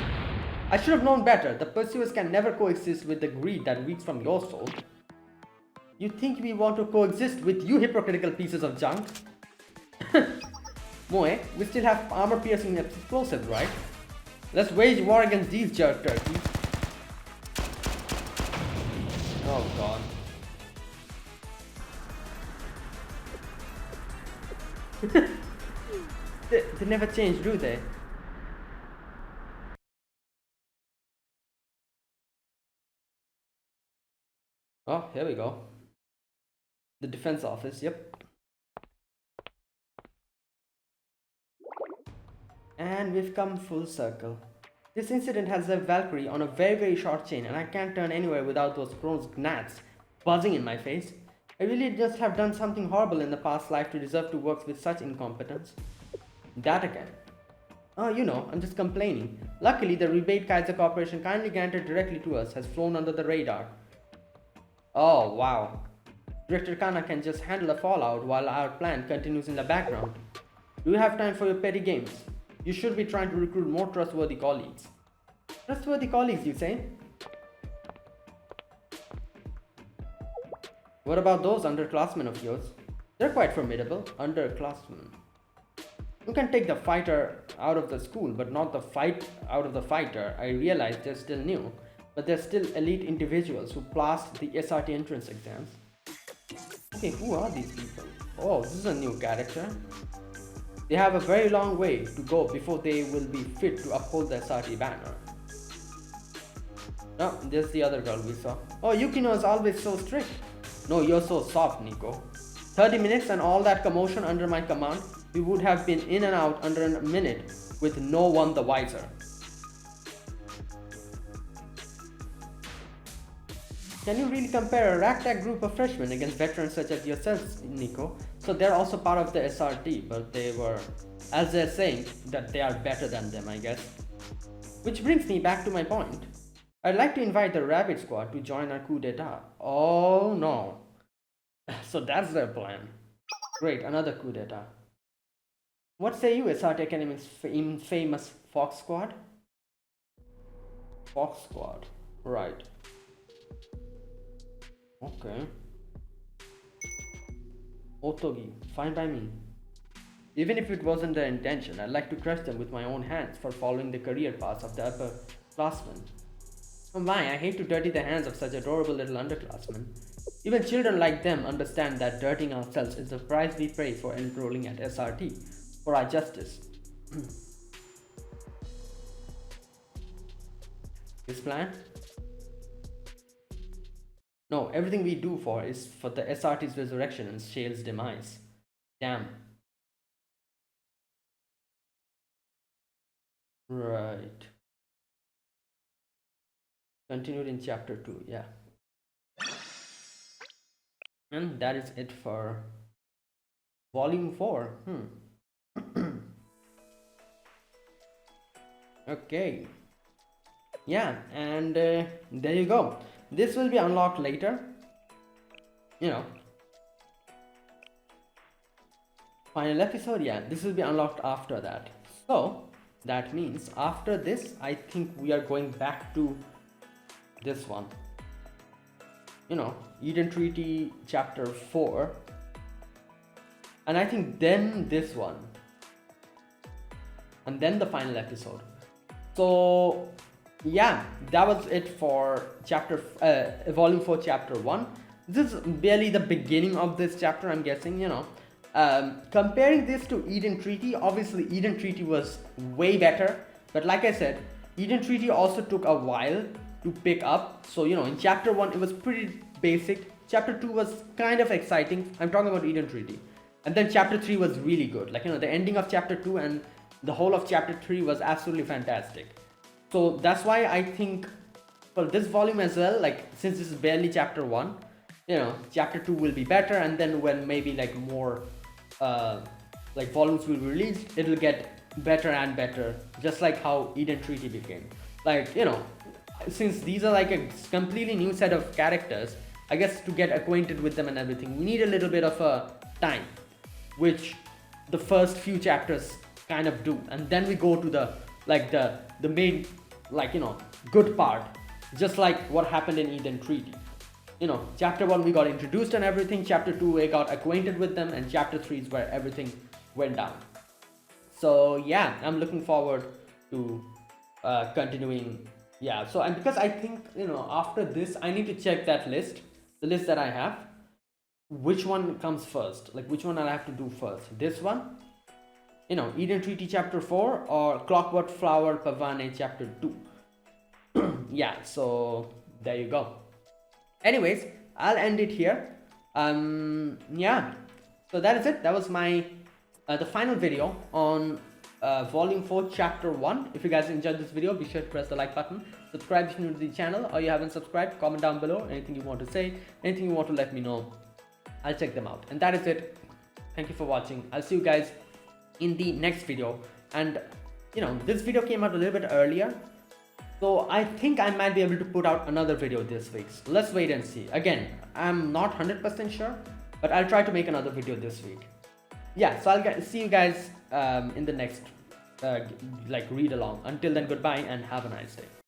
I should have known better. The pursuers can never coexist with the greed that reeks from your soul. You think we want to coexist with you hypocritical pieces of junk? Moe, we still have armor-piercing explosives, right? Let's wage war against these jerk turkeys. Oh god. They never change, do they? Oh, here we go. The defense office, yep. And we've come full circle. This incident has left Valkyrie on a very short chain, and I can't turn anywhere without those crows' gnats buzzing in my face. I really just have done something horrible in the past life to deserve to work with such incompetence. That again. Oh, I'm just complaining. Luckily, the rebate Kaiser Corporation kindly granted directly to us has flown under the radar. Oh, wow. Director Kana can just handle a fallout while our plan continues in the background. Do you have time for your petty games? You should be trying to recruit more trustworthy colleagues. Trustworthy colleagues, you say? What about those underclassmen of yours? They're quite formidable, underclassmen. You can take the fighter out of the school, but not the fight out of the fighter. I realize they're still new, but they're still elite individuals who passed the SRT entrance exams. Okay, who are these people? Oh, this is a new character. They have a very long way to go before they will be fit to uphold the SRT banner. No, there's the other girl we saw. Oh, Yukino is always so strict. No, you're so soft, Nico. 30 minutes and all that commotion under my command, we would have been in and out under a minute with no one the wiser. Can you really compare a ragtag group of freshmen against veterans such as yourselves, Nico? So they're also part of the SRT, but they were, as they're saying, that they are better than them, I guess. Which brings me back to my point. I'd like to invite the Rabbit Squad to join our coup d'etat. Oh no. So that's their plan. Great, another coup d'etat. What say you, SRT Academy's famous Fox Squad? Fox Squad, right. Okay. Otogi, fine by me. Even if it wasn't their intention, I'd like to crush them with my own hands for following the career paths of the upperclassmen. Oh my, I hate to dirty the hands of such adorable little underclassmen. Even children like them understand that dirtying ourselves is the price we pay for enrolling at SRT, for our justice. This plan? No, everything we do is for the SRT's resurrection and Shale's demise. Damn. Right. Continued in chapter 2, yeah. And that is it for volume 4. Okay. Yeah, and there you go. This will be unlocked later. Final episode, yeah, this will be unlocked after that. So that means after this, I think we are going back to this one. Eden Treaty chapter 4. And I think then this one. And then the final episode. So yeah, that was it for volume 4 chapter 1. This is barely the beginning of this chapter, I'm guessing. Comparing this to Eden Treaty, obviously Eden Treaty was way better, but like I said, Eden Treaty also took a while to pick up. So in chapter 1 it was pretty basic. Chapter 2 was kind of exciting. I'm talking about Eden Treaty. And then chapter 3 was really good. The ending of chapter 2 and the whole of chapter 3 was absolutely fantastic. So that's why I think for this volume as well, since this is barely chapter 1, chapter 2 will be better, and then when maybe more volumes will be released, it'll get better and better, just like how Eden Treaty became. Since these are a completely new set of characters, I guess to get acquainted with them and everything, we need a little bit of a time, which the first few chapters kind of do, and then we go to the main good part, just like what happened in Eden Treaty. Chapter 1 we got introduced and everything, chapter 2 we got acquainted with them, and chapter 3 is where everything went down. So yeah, I'm looking forward to continuing. Yeah, so and because I think after this I need to check that list, the list that I have, which one comes first, which one I'll have to do first, this one, Eden Treaty chapter 4 or Clockwork Flower Pavane chapter 2. Yeah, so there you go. Anyways, I'll end it here. Yeah, so that is it. That was my the final video on volume 4 chapter 1. If you guys enjoyed this video, be sure to press the like button, subscribe if you're new to the channel, or you haven't subscribed. Comment down below anything you want to say, anything you want to let me know. I'll check them out. And that is it. Thank you for watching. I'll see you guys in the next video. And this video came out a little bit earlier, so I think I might be able to put out another video this week. So let's wait and see. Again, I'm not 100% sure, but I'll try to make another video this week. Yeah, so I'll see you guys in the next read along. Until then, goodbye and have a nice day.